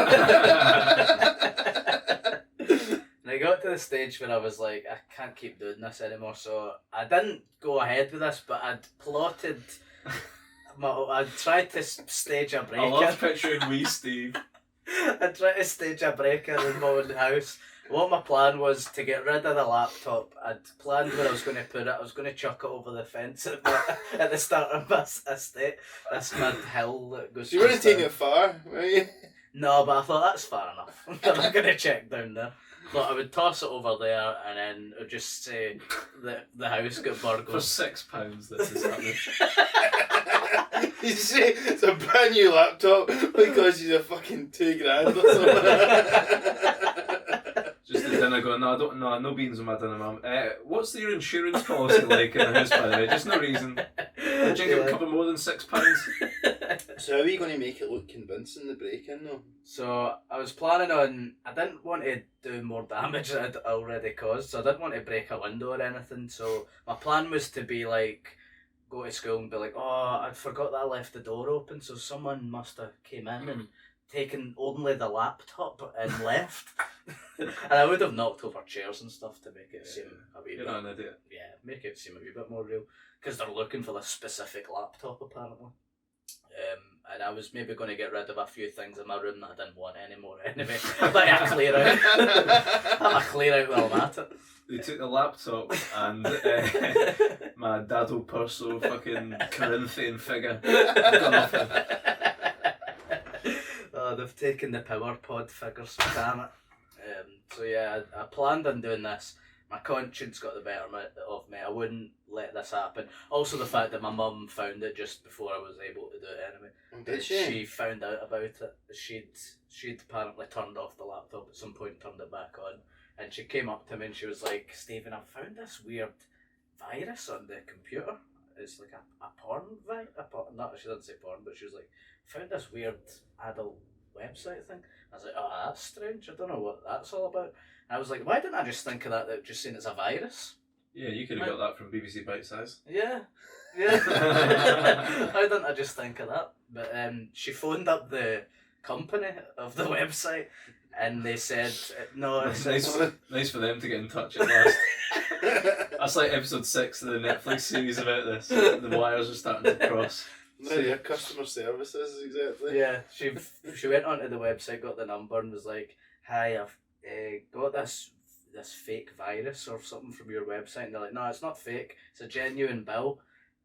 And I got to the stage where I was like, I can't keep doing this anymore. So I didn't go ahead with this, but I'd plotted. I'd tried to stage a I break-in. love picturing wee Steve. I tried to stage a break-in in my own house. What my plan was to get rid of the laptop. I'd planned where I was going to put it. I was going to chuck it over the fence at the start of my estate. This mad hill that goes. So you weren't down. taking it far, were you? No, but I thought that's far enough. I'm not going to check down there. But I would toss it over there, and then it would just say that the house got For burgled. £6 this is happening. You say it's a brand new laptop because you're a fucking $2,000 or something. Just at dinner going, no beans on my dinner, mum. What's your insurance policy like in the house, by the way? Just no reason. I drink a couple more than £6. So how are you going to make it look convincing, the break-in though? So I was planning on, I didn't want to do more damage than I'd already caused, so I didn't want to break a window or anything, so my plan was to be like, go to school and be like, oh, I forgot that I left the door open, so someone must have came in and taken only the laptop and left. And I would have knocked over chairs and stuff to make it seem a wee bit... You're not an idiot. Yeah, make it seem a wee bit more real. Because they're looking for this specific laptop, apparently. And I was maybe going to get rid of a few things in my room that I didn't want anymore anyway. But I clear out. I clear out while I'm at it. They took the laptop and my Dado Perso fucking Corinthian figure. Oh, they've taken the power pod figures, damn it. So yeah, I planned on doing this. My conscience got the better of me. I wouldn't let this happen. Also the fact that my mum found it just before I was able to do it anyway. Did she? She found out about it. She'd apparently turned off the laptop at some point and turned it back on. And she came up to me and she was like, Stephen, I've found this weird virus on the computer. It's like a porn virus. Not, she didn't say porn, but she was like, found this weird adult website thing. I was like, oh, that's strange. I don't know what that's all about. And I was like, why didn't I just think of that just saying it's a virus? Yeah, you could have got that from BBC Bite Size. Yeah. Why didn't I just think of that? But she phoned up the company of the website and they said, no, it's nice for them to get in touch at last. That's like episode 6 of the Netflix series about this. The wires are starting to cross. No, your customer services, exactly. Yeah, she went onto the website, got the number and was like, hi, I've got this fake virus or something from your website. And they're like, no, it's not fake, it's a genuine bill.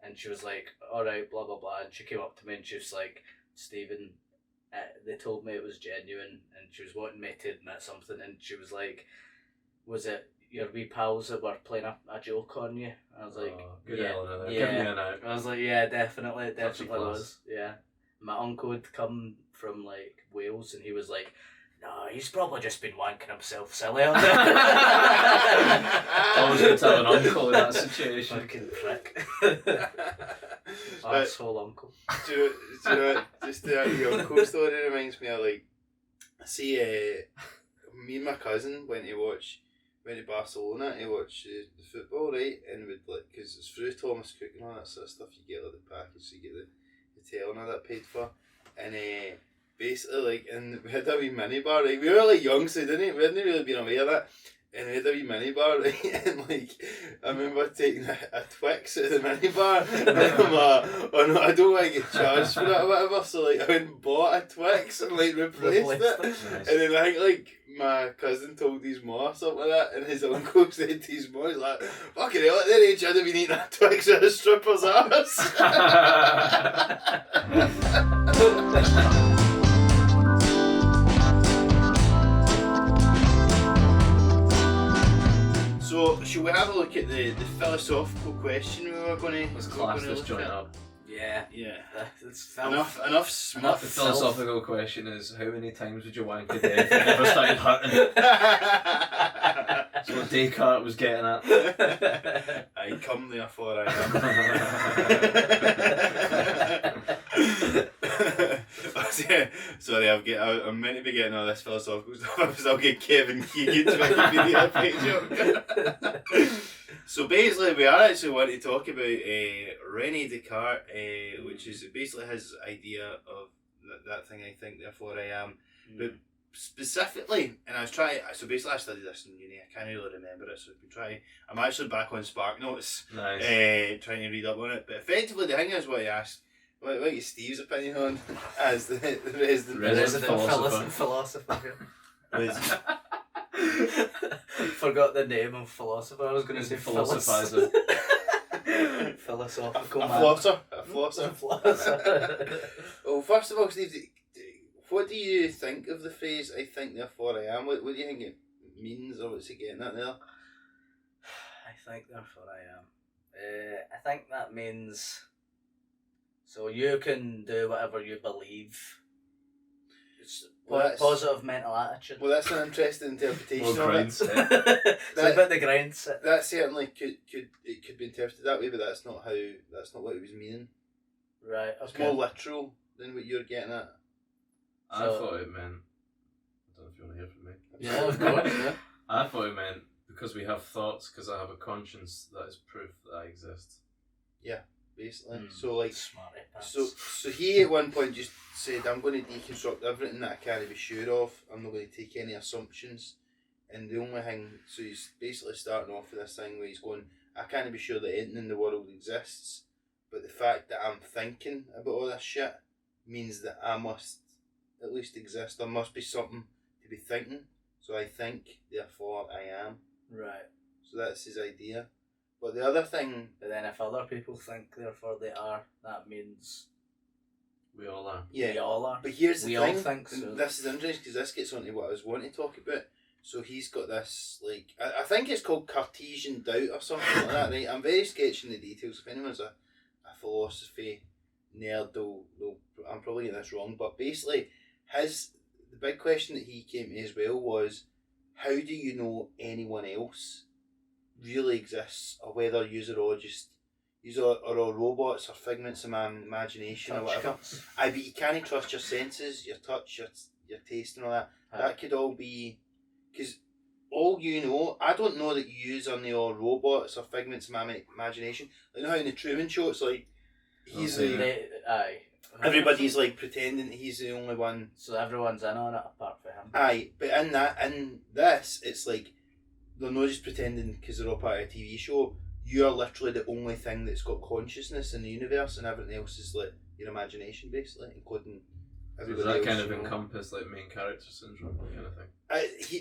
And she was like, alright, blah blah blah. And she came up to me and she was like, Stephen, they told me it was genuine. And she was wanting me to admit something. And she was like, was it your wee pals that were playing a joke on you? I was like, good yeah, Eleanor, yeah. give me an out. I was like, yeah, definitely, it Touchy definitely class. was. Yeah. My uncle had come from like Wales and he was like, no, he's probably just been wanking himself silly on there. Always good to have an uncle in that situation. Fucking prick. Arsehole uncle. Do you know, just your uncle story reminds me of like, see, me and my cousin went to Barcelona to watch the football, right? And we'd like, because it's through Thomas Cook and all that sort of stuff, you get like the package, so you get the hotel and all that paid for. And basically, like, and we had a wee minibar, right? We were like young, so we hadn't really been aware of that. And we had a wee minibar, right? And like, I remember taking a Twix out of the minibar, and I'm like, oh no, I don't want to get charged for that or whatever. So like, I went and bought a Twix and like replaced it. Nice. And then I think like my cousin told his ma or something like that, and his uncle said to his ma, he's like, fucking hell, at their age I'd have been eating a Twix out of a stripper's ass. So, should we have a look at the philosophical question we were going to... Let's class this joint up. Yeah. Yeah. It's Enough The smuff. philosophical question is, how many times would you wank to death if it never started hurting? That's what Descartes was getting at. I come therefore I am. Sorry, I'm meant to be getting all this philosophical stuff. I'll get Kevin Keegan's Wikipedia page up. So basically, we are actually want to talk about René Descartes, which is basically his idea of that thing I think, therefore I am. But specifically, and I was trying, so basically I studied this in uni, I can't really remember it, so I'm actually back on Spark Notes, Nice. trying to read up on it. But effectively, the thing is what I asked, what is Steve's opinion on as the resident philosopher. was, Forgot the name of philosopher. I was going to say Philosophizer. Philosophical a man. flosser. Well, first of all, Steve, what do you think of the phrase "I think therefore I am"? What do you think it means, or what's it getting at there? I think therefore I am. I think that means so you can do whatever you believe. positive mental attitude. Well, that's an interesting interpretation More of it. mindset. It's about the grind set. That certainly could be interpreted that way, but that's not what it was meaning. Right. It's Okay. more literal than what you're getting at. I So- thought it meant. I don't know if you want to hear from me. Yeah, of course. Yeah. I thought it meant because we have thoughts, because I have a conscience, that is proof that I exist. Basically. Mm. So like, Smarty pants. so he at one point just said, "I'm going to deconstruct everything that I can't be sure of. I'm not going to take any assumptions." And the only thing, so he's basically starting off with this thing where he's going, "I can't be sure that anything in the world exists, but the fact that I'm thinking about all this shit means that I must at least exist. There must be something to be thinking. So I think, therefore I am." Right. So that's his idea. But the other thing, But then if other people think, therefore they are, that means We all are. yeah. we all are. But here's the We all thing. think so. and this is interesting because this gets onto what I was wanting to talk about. So he's got this, like, I think it's called Cartesian doubt or something like that, right? I'm very sketching the details. If anyone's a philosophy nerd, I'm probably getting this wrong, but basically, the big question that he came to as well was, how do you know anyone else really exists, or whether you're all just are all robots or figments of my imagination or Touch whatever. cuts. But you can't trust your senses, your touch, your taste and all that. That could all be, because all you know, I don't know that you are all robots or figments of my imagination. Like, you know how in the Truman Show it's like, he's Okay. Aye. everybody's like pretending that he's the only one. So everyone's in on it apart from him. Aye, but in this, it's like, they're not just pretending because they're all part of a TV show. You're literally the only thing that's got consciousness in the universe, and everything else is like your imagination, basically, including Does everybody that else. kind of you know. encompass like main character syndrome kind of thing?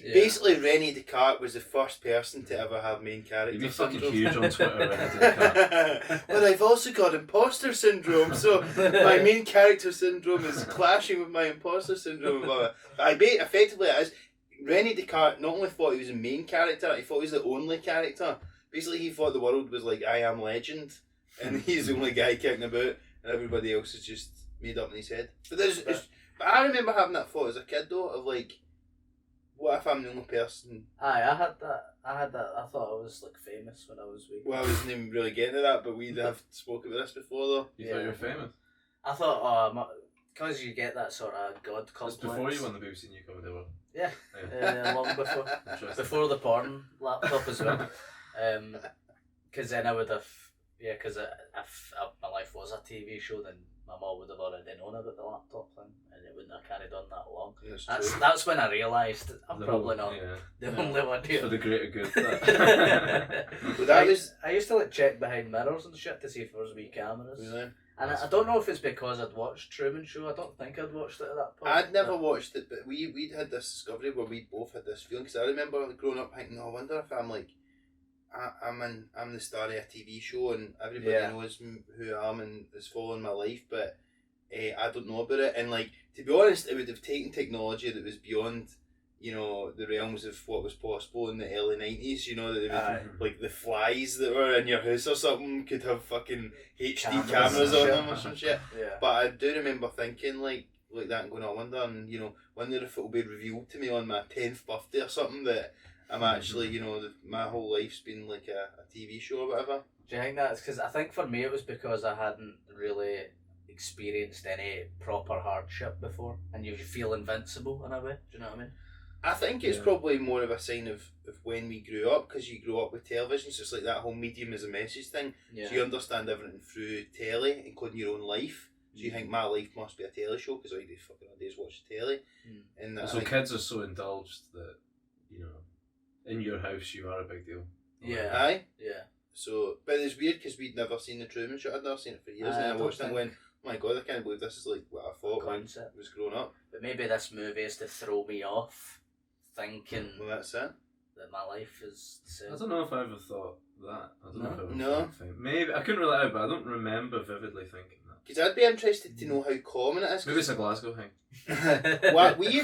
Yeah. Basically, Rene Descartes was the first person to ever have main character You'd be fucking syndrome. huge on Twitter when I did that. But I've also got imposter syndrome, so my main character syndrome is clashing with my imposter syndrome. But effectively it is. Rene Descartes not only thought he was the main character, he thought he was the only character. Basically, he thought the world was like I Am Legend, and he's the only guy kicking about, and everybody else is just made up in his head. But but I remember having that thought as a kid though, of like, what if I'm the only person? Aye, I had that. I thought I was like famous when I was wee. Well, I wasn't even really getting to that, but we'd have spoke about this before though. You thought you were famous? I thought, because you get that sort of god That's complex. before you won the BBC New Comedy Award. Yeah, long before. Interesting. Before the porn laptop as well. Because then I would have, because if my life was a TV show, then my mum would have already known about the laptop thing, and it wouldn't have carried on that long. That's when I realised I'm probably not the only one For here. the greater good. But that was I used to like check behind mirrors and shit to see if there was wee cameras. really. And I don't know if it's because I'd watched Truman Show. I don't think I'd watched it at that point. I'd never watched it, but we'd had this discovery where we both had this feeling. Because I remember growing up thinking, "Oh, I wonder if I'm like, I'm the star of a TV show, and everybody Yeah. knows who I am and is following my life, but I don't know about it." And like, to be honest, it would have taken technology that was beyond, the realms of what was possible in the early 90s. That they would, Aye. like the flies that were in your house or something could have fucking HD Cameras cameras and on shit. them or some shit. Yeah. But I do remember thinking like that and going, "I wonder," and wonder if it will be revealed to me on my 10th birthday or something that I'm actually, my whole life's been like a TV show or whatever. Do you think that's because I think for me it was because I hadn't really experienced any proper hardship before, and you feel invincible in a way. Do you know what I mean? I think it's Yeah. probably more of a sign of when we grew up, because you grew up with television, so it's like that whole medium as a message thing. Yeah. So you understand everything through telly, including your own life. So you think my life must be a telly show because all you do fucking all day is watch the telly. And I So think- kids are so indulged that, in your house you are a big deal. Yeah. Aye. Yeah. So, but it's weird because we'd never seen the Truman Show. I'd never seen it for years, I and I don't watched it and think- went, "Oh my god, I can't believe this is like what I thought when Concept. I was growing up." But maybe this movie is to throw me off, thinking Well, that's it. that my life is the same. I don't know if I ever thought that. I don't know if I ever No. thought that. Maybe I couldn't rely out, but I don't remember vividly thinking that. Because I'd be interested to know how common it is. Maybe it's a Glasgow thing. What we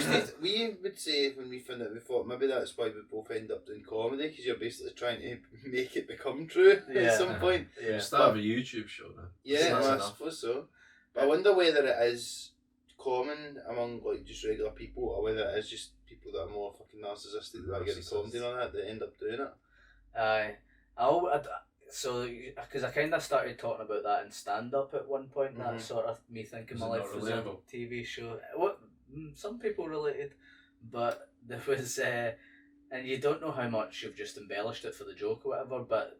would say when we found out, we thought maybe that's why we both end up doing comedy, because you're basically trying to make it become true Yeah. at some point. Yeah. Start of a YouTube show now. Yeah, That's well, I enough. suppose so. But I wonder whether it is common among like just regular people, or whether it is just people that are more fucking narcissistic that get the comedy on it that end up doing it. Aye. So, because I kind of started talking about that in stand up at one point, that sort of me thinking Is my it life not was a relatable? TV show. Some people related, but there was, and you don't know how much you've just embellished it for the joke or whatever, but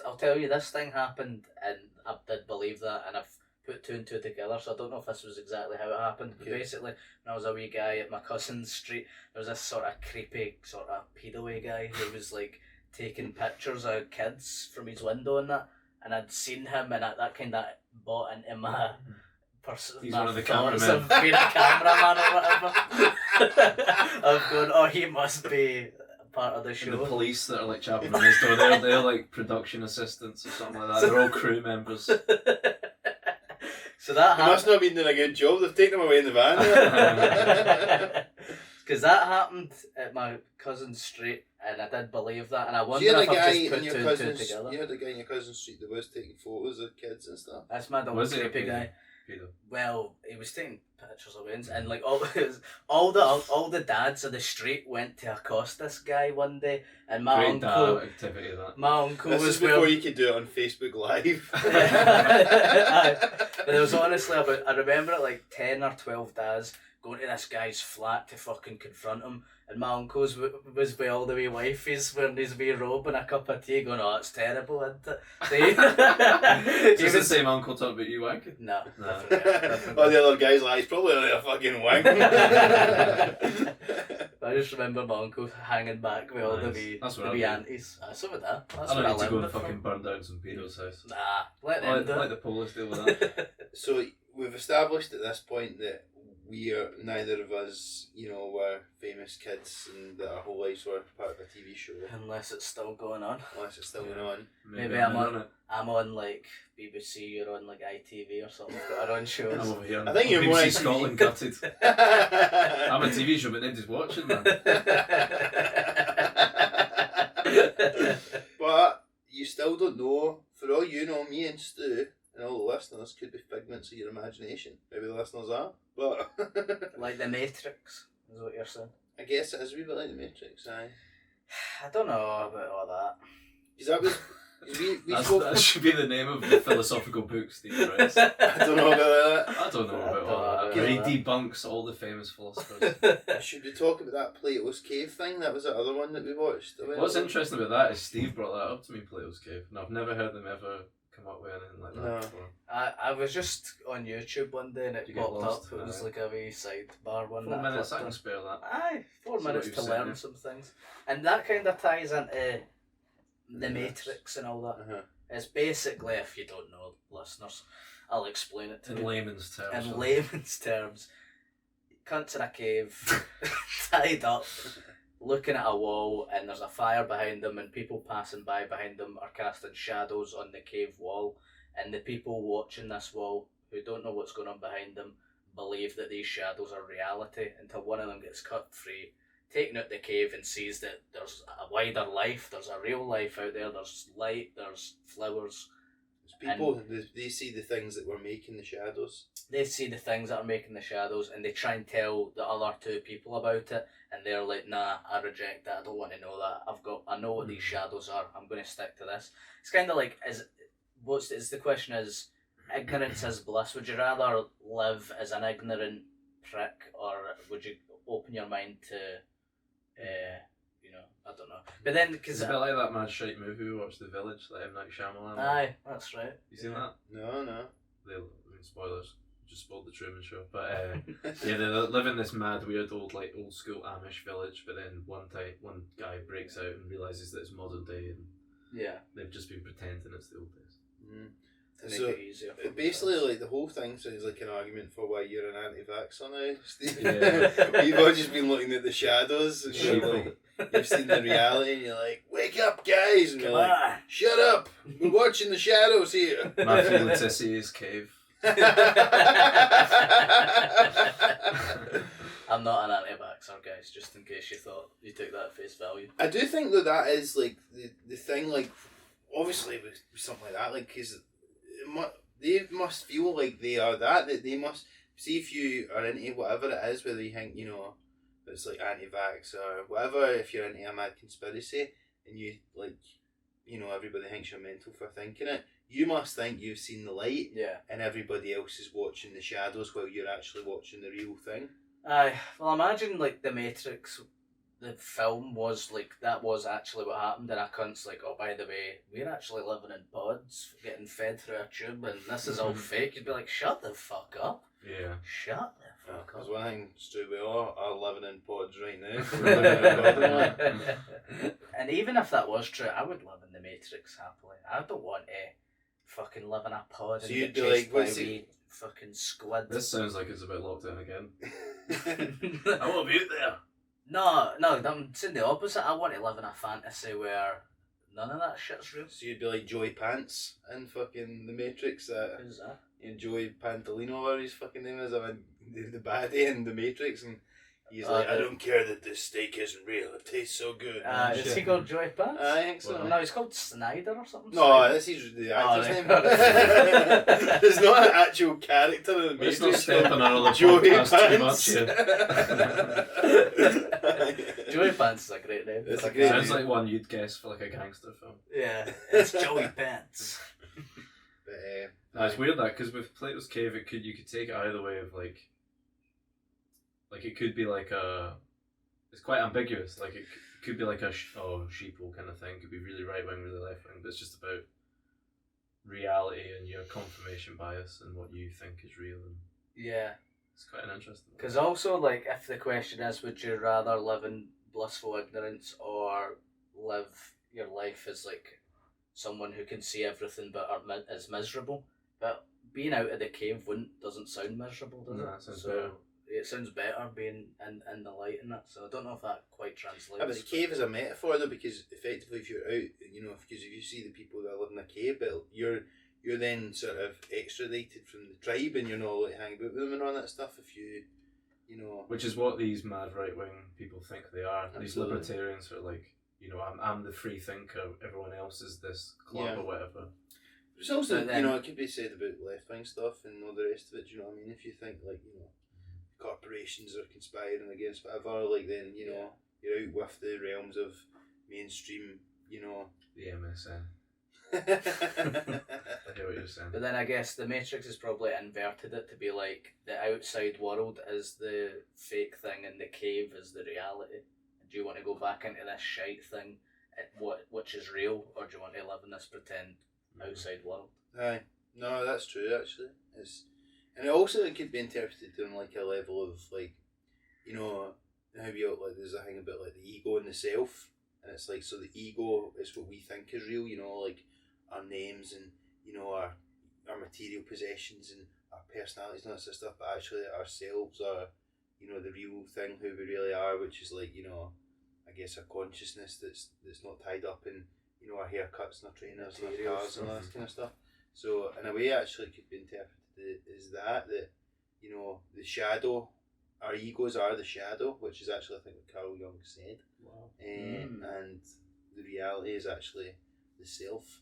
I'll tell you, this thing happened, and I did believe that, and I've put two and two together, so I don't know if this was exactly how it happened. But basically, when I was a wee guy at my cousin's street, there was this sort of creepy, sort of pedo-y guy who was like taking pictures of kids from his window and that, and I'd seen him, and that kind of bought into my He's my one of the thoughts cameramen. of being a cameraman or whatever. Of going, oh, he must be part of the And show. the police that are like chapping on his door, they're like production assistants or something like that. They're all crew members. So that They happened. must not have been doing a good job. They've taken him away in the van. Because that happened at my cousin's street, and I did believe that, and I So wonder you had a if I've guy just put in two your and two cousin's. together. You had a guy in your cousin's street that was taking photos of kids and stuff. That's my Was he a creepy guy. pedo? Well, he was taking pictures of wins, and like all the dads of the street went to accost this guy one day, and my Great uncle, dad activity that. my uncle This was is before well. you could do it on Facebook Live. But there was honestly about, I remember it like 10 or 12 dads going to this guy's flat to fucking confront him, and my uncle was with all the wee wifeys wearing his wee robe and a cup of tea going, oh, it's terrible, isn't it? Is He this the was- same uncle talking about you wanking? No, No. definitely. All the other guys like, he's probably only a fucking wank. I just remember my uncle hanging back with all the Nice. wee, That's what the I'd wee do. aunties. So would that. That's I what don't I need to lived go and with for. fucking burn down some pedo's house. Nah, let I them do like the it. police deal with that. So we've established at this point that neither of us, were famous kids and that our whole lives were part of a TV show. Unless it's still going on. Unless it's still going on. Maybe I'm I'm on it. I'm on like BBC, you're on like ITV or something. We've got our own I'm shows. over here. I think you're more BBC on Scotland TV. gutted. I'm a TV show, but nobody's watching, man. But you still don't know. For all you know, me and Stu and all the listeners could be figments of your imagination. Maybe the listeners are, but Like The Matrix, is what you're saying. I guess it is a wee bit like the Matrix, aye. I don't know about all that. Because that was we spoke. That should be the name of the philosophical book Steve writes. I don't know about that. I don't know about all that. know He about debunks all the famous philosophers. Should we talk about that Plato's Cave thing? That was the other one that we watched. What's interesting about that is Steve brought that up to me, Plato's Cave, and I've never heard them ever come up with anything like that No. before. I was just on YouTube one day and it Did you get popped lost? up. It was Aye. like a wee sidebar one. 4 that minutes, I clicked can on. spare that. Aye, 4 See what minutes you've to said learn there. some things. And that kind of ties into the Yes. Matrix and all that. Uh-huh. It's basically, if you don't know, listeners, I'll explain it to In you. layman's terms. In layman's terms, cunts in a cave, tied up, looking at a wall, and there's a fire behind them, and people passing by behind them are casting shadows on the cave wall, and the people watching this wall, who don't know what's going on behind them, believe that these shadows are reality, until one of them gets cut free, taken out the cave and sees that there's a wider life, there's a real life out there, there's light, there's flowers. People, they see the things that were making the shadows. They see the things that are making the shadows, and they try and tell the other two people about it, and they're like, nah, I reject that, I don't want to know that, I know what these shadows are, I'm going to stick to this. It's kind of like, the question is, ignorance is bliss. Would you rather live as an ignorant prick, or would you open your mind to, I don't know. But then, It's because a bit like that mad shite movie we watched, The Village, like M. Night Shyamalan. aye, that's right. You seen that? No. Spoilers. Just spoiled the Truman Show. But yeah, they live in this mad, weird old school Amish village. But then one guy breaks out and realizes that it's modern day, and Yeah, they've just been pretending it's the old days. to make So, it easier. for basically, themselves. like the whole thing sounds like an argument for why you're an anti-vaxxer now, Steve. Yeah. You've all just been looking at the shadows, and you're Sheeple. like, you've seen the reality, and you're like, "Wake up, guys!" And Come you're like, on. "Shut up! We're watching the shadows here." Matthew Letitia's cave. I'm not an anti-vaxxer, guys, just in case you thought you took that at face value. I do think that is like the thing, like obviously with something like that, like because they must feel like they are that they must see if you are into whatever it is, whether you think, you know, it's like anti-vax or whatever, if you're into a mad conspiracy and you like, you know, everybody thinks you're mental for thinking it, you must think you've seen the light, and everybody else is watching the shadows while you're actually watching the real thing. Aye, well, imagine like The Matrix, the film was like, that was actually what happened, and a cunt's like, oh, by the way, we're actually living in pods, getting fed through a tube, and this is all fake. You'd be like, shut the fuck up. Yeah. Shut the fuck up. There's one thing, Stu, we all are living in pods right now. We're living in a pod. And even if that was true, I would live in the Matrix happily. I don't want to fucking live in a pod and get chased by wee fucking squid. This sounds like it's about lockdown again. I want to be out there. No, I'm saying the opposite. I want to live in a fantasy where none of that shit's real. So you'd be like Joey Pants in fucking The Matrix. Who's that? And Joey Pantolino, whatever his fucking name is, I mean, the baddie in The Matrix, and he's like, I don't care that this steak isn't real, it tastes so good. Is he called Joey Pants? I think so. No, he's called Snyder or something. No, this is the actor's name. There's not an actual character in The Matrix. Let's not step on another Joey podcast too Pants. much. Joey Pants is a great name. It's a great Sounds name. like one you'd guess for like a gangster film. Yeah, it's Joey Pants. But, It's weird that, because with Plato's Cave, you could take it either way of like it could be like it's quite ambiguous. Like it could be like a sheeple kind of thing. It could be really right wing, really left wing, but it's just about reality and your confirmation bias and what you think is real. And Yeah. it's quite an interesting one. Because also, like, if the question is, would you rather live in blissful ignorance or live your life as like someone who can see everything but is miserable? But being out of the cave doesn't sound miserable, does No, it? it sounds So better. it sounds better being in the light and that. So I don't know if that quite translates. but the cave is a metaphor though, because effectively if you're out, you know, because if you see the people that live in a cave, you're then sort of extradited from the tribe and you're not allowed to hang about with them and all that stuff if you know. Which is what these mad right wing people think they are. Absolutely. These libertarians are like, you know, I'm the free thinker, everyone else is this club or whatever. There's also, But then- you know, it could be said about left wing stuff and all the rest of it. Do you know what I mean? If you think like, you know, corporations are conspiring against whatever, like then you know you're out with the realms of mainstream. You know, The MSN. I hear what you're saying. But then I guess the Matrix has probably inverted it to be like the outside world is the fake thing and the cave is the reality. Do you want to go back into this shite thing, which is real, or do you want to live in this pretend outside world? Aye, no, that's true actually. And it could be interpreted on like a level of like, you know, how we like there's a thing about like the ego and the self, and it's like, so the ego is what we think is real, you know, like our names and, you know, our material possessions and our personalities and all that sort of stuff, but actually ourselves are, you know, the real thing, who we really are, which is like, you know, I guess our consciousness that's not tied up in, you know, our haircuts and our trainers and our cars and all that kind of stuff. So in a way actually could be interpreted as that, you know, the shadow, our egos are the shadow, which is actually I think what Carl Jung said. Wow. And the reality is actually the self.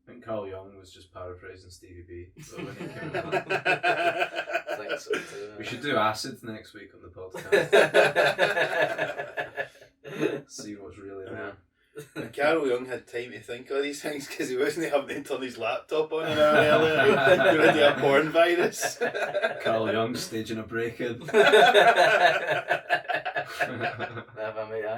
I think Carl Jung was just paraphrasing Stevie B. So when he came with that. I think so too. We should do acid next week on the podcast. See what's really there. And Carl Jung had time to think of these things because he wasn't having to turn his laptop on an hour earlier. He had a porn virus. Carl Jung staging a break-in.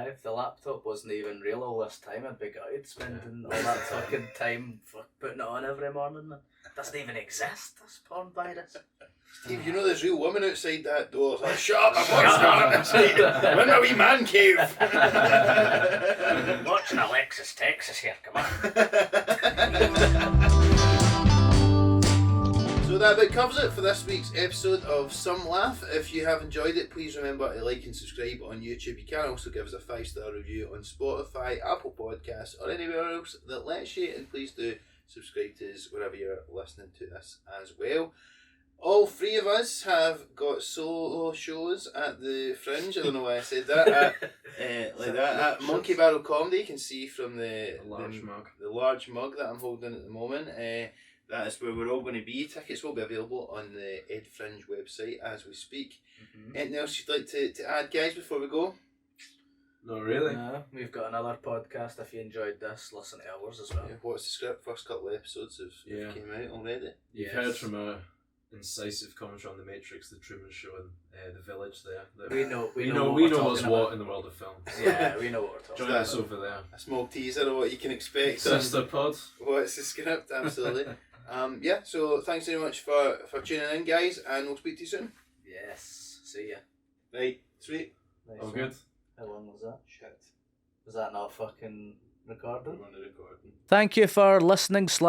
If the laptop wasn't even real all this time, I'd be gutted spending all that fucking time putting it on every morning. It doesn't even exist, this porn virus. Steve, you know there's real women outside that door. It's like, shut up, I'm outside. We're in a wee man cave. Watching Alexis Texas here, come on. So that about covers it for this week's episode of Some Laugh. If you have enjoyed it, please remember to like and subscribe on YouTube. You can also give us a 5-star review on Spotify, Apple Podcasts, or anywhere else that lets you. And please do subscribe to us wherever you're listening to this as well. All three of us have got solo shows at the Fringe. I don't know why I said that. At Monkey Barrel Comedy. You can see from the large mug. The large mug that I'm holding at the moment. That is where we're all going to be. Tickets will be available on the Ed Fringe website as we speak. Anything else you'd like to add, guys, before we go? Not really. No, we've got another podcast. If you enjoyed this, listen to ours as well. Yeah, what's the script? First couple of episodes have came out already. You've heard from a incisive commentary on The Matrix, The Truman Show, and The Village there. We know what's what in the world of film. Yeah, we know what we're talking Join us over there. A small teaser of what you can expect. Sister Pod. What's the script? Absolutely. Yeah, so thanks very much for tuning in, guys, and we'll speak to you soon. Yes. See ya. Right, sweet. Nice All one. good. How long was that? Shit. Was that not fucking recording? We're on the recording. Thank you for listening /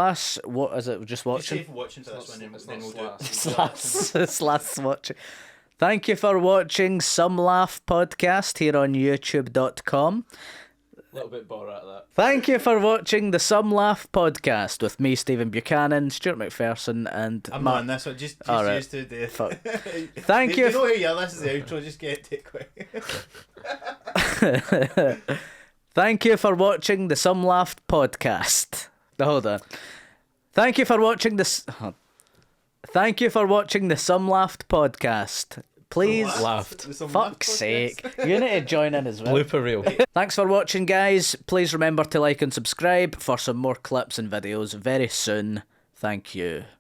what is it? Just Just watching? for watching to this one, and It's then not we'll do slash. Slash watching. Thank you for watching Some Laugh Podcast here on youtube.com. A little bit Borat that. Thank you for watching the Some Laugh Podcast with me, Stephen Buchanan, Stuart McPherson, and I'm Matt. not on this one. Just All right. used to the. Fuck. Thank you. You know who you are. This is the outro. Just get it quick. Thank you for watching the Some Laugh Podcast. Hold on. Thank you for watching this. Thank you for watching the Some Laughed Podcast. Please. Laughed. Fuck's sake. You need to join in as well. Blooper reel. Thanks for watching, guys. Please remember to like and subscribe for some more clips and videos very soon. Thank you.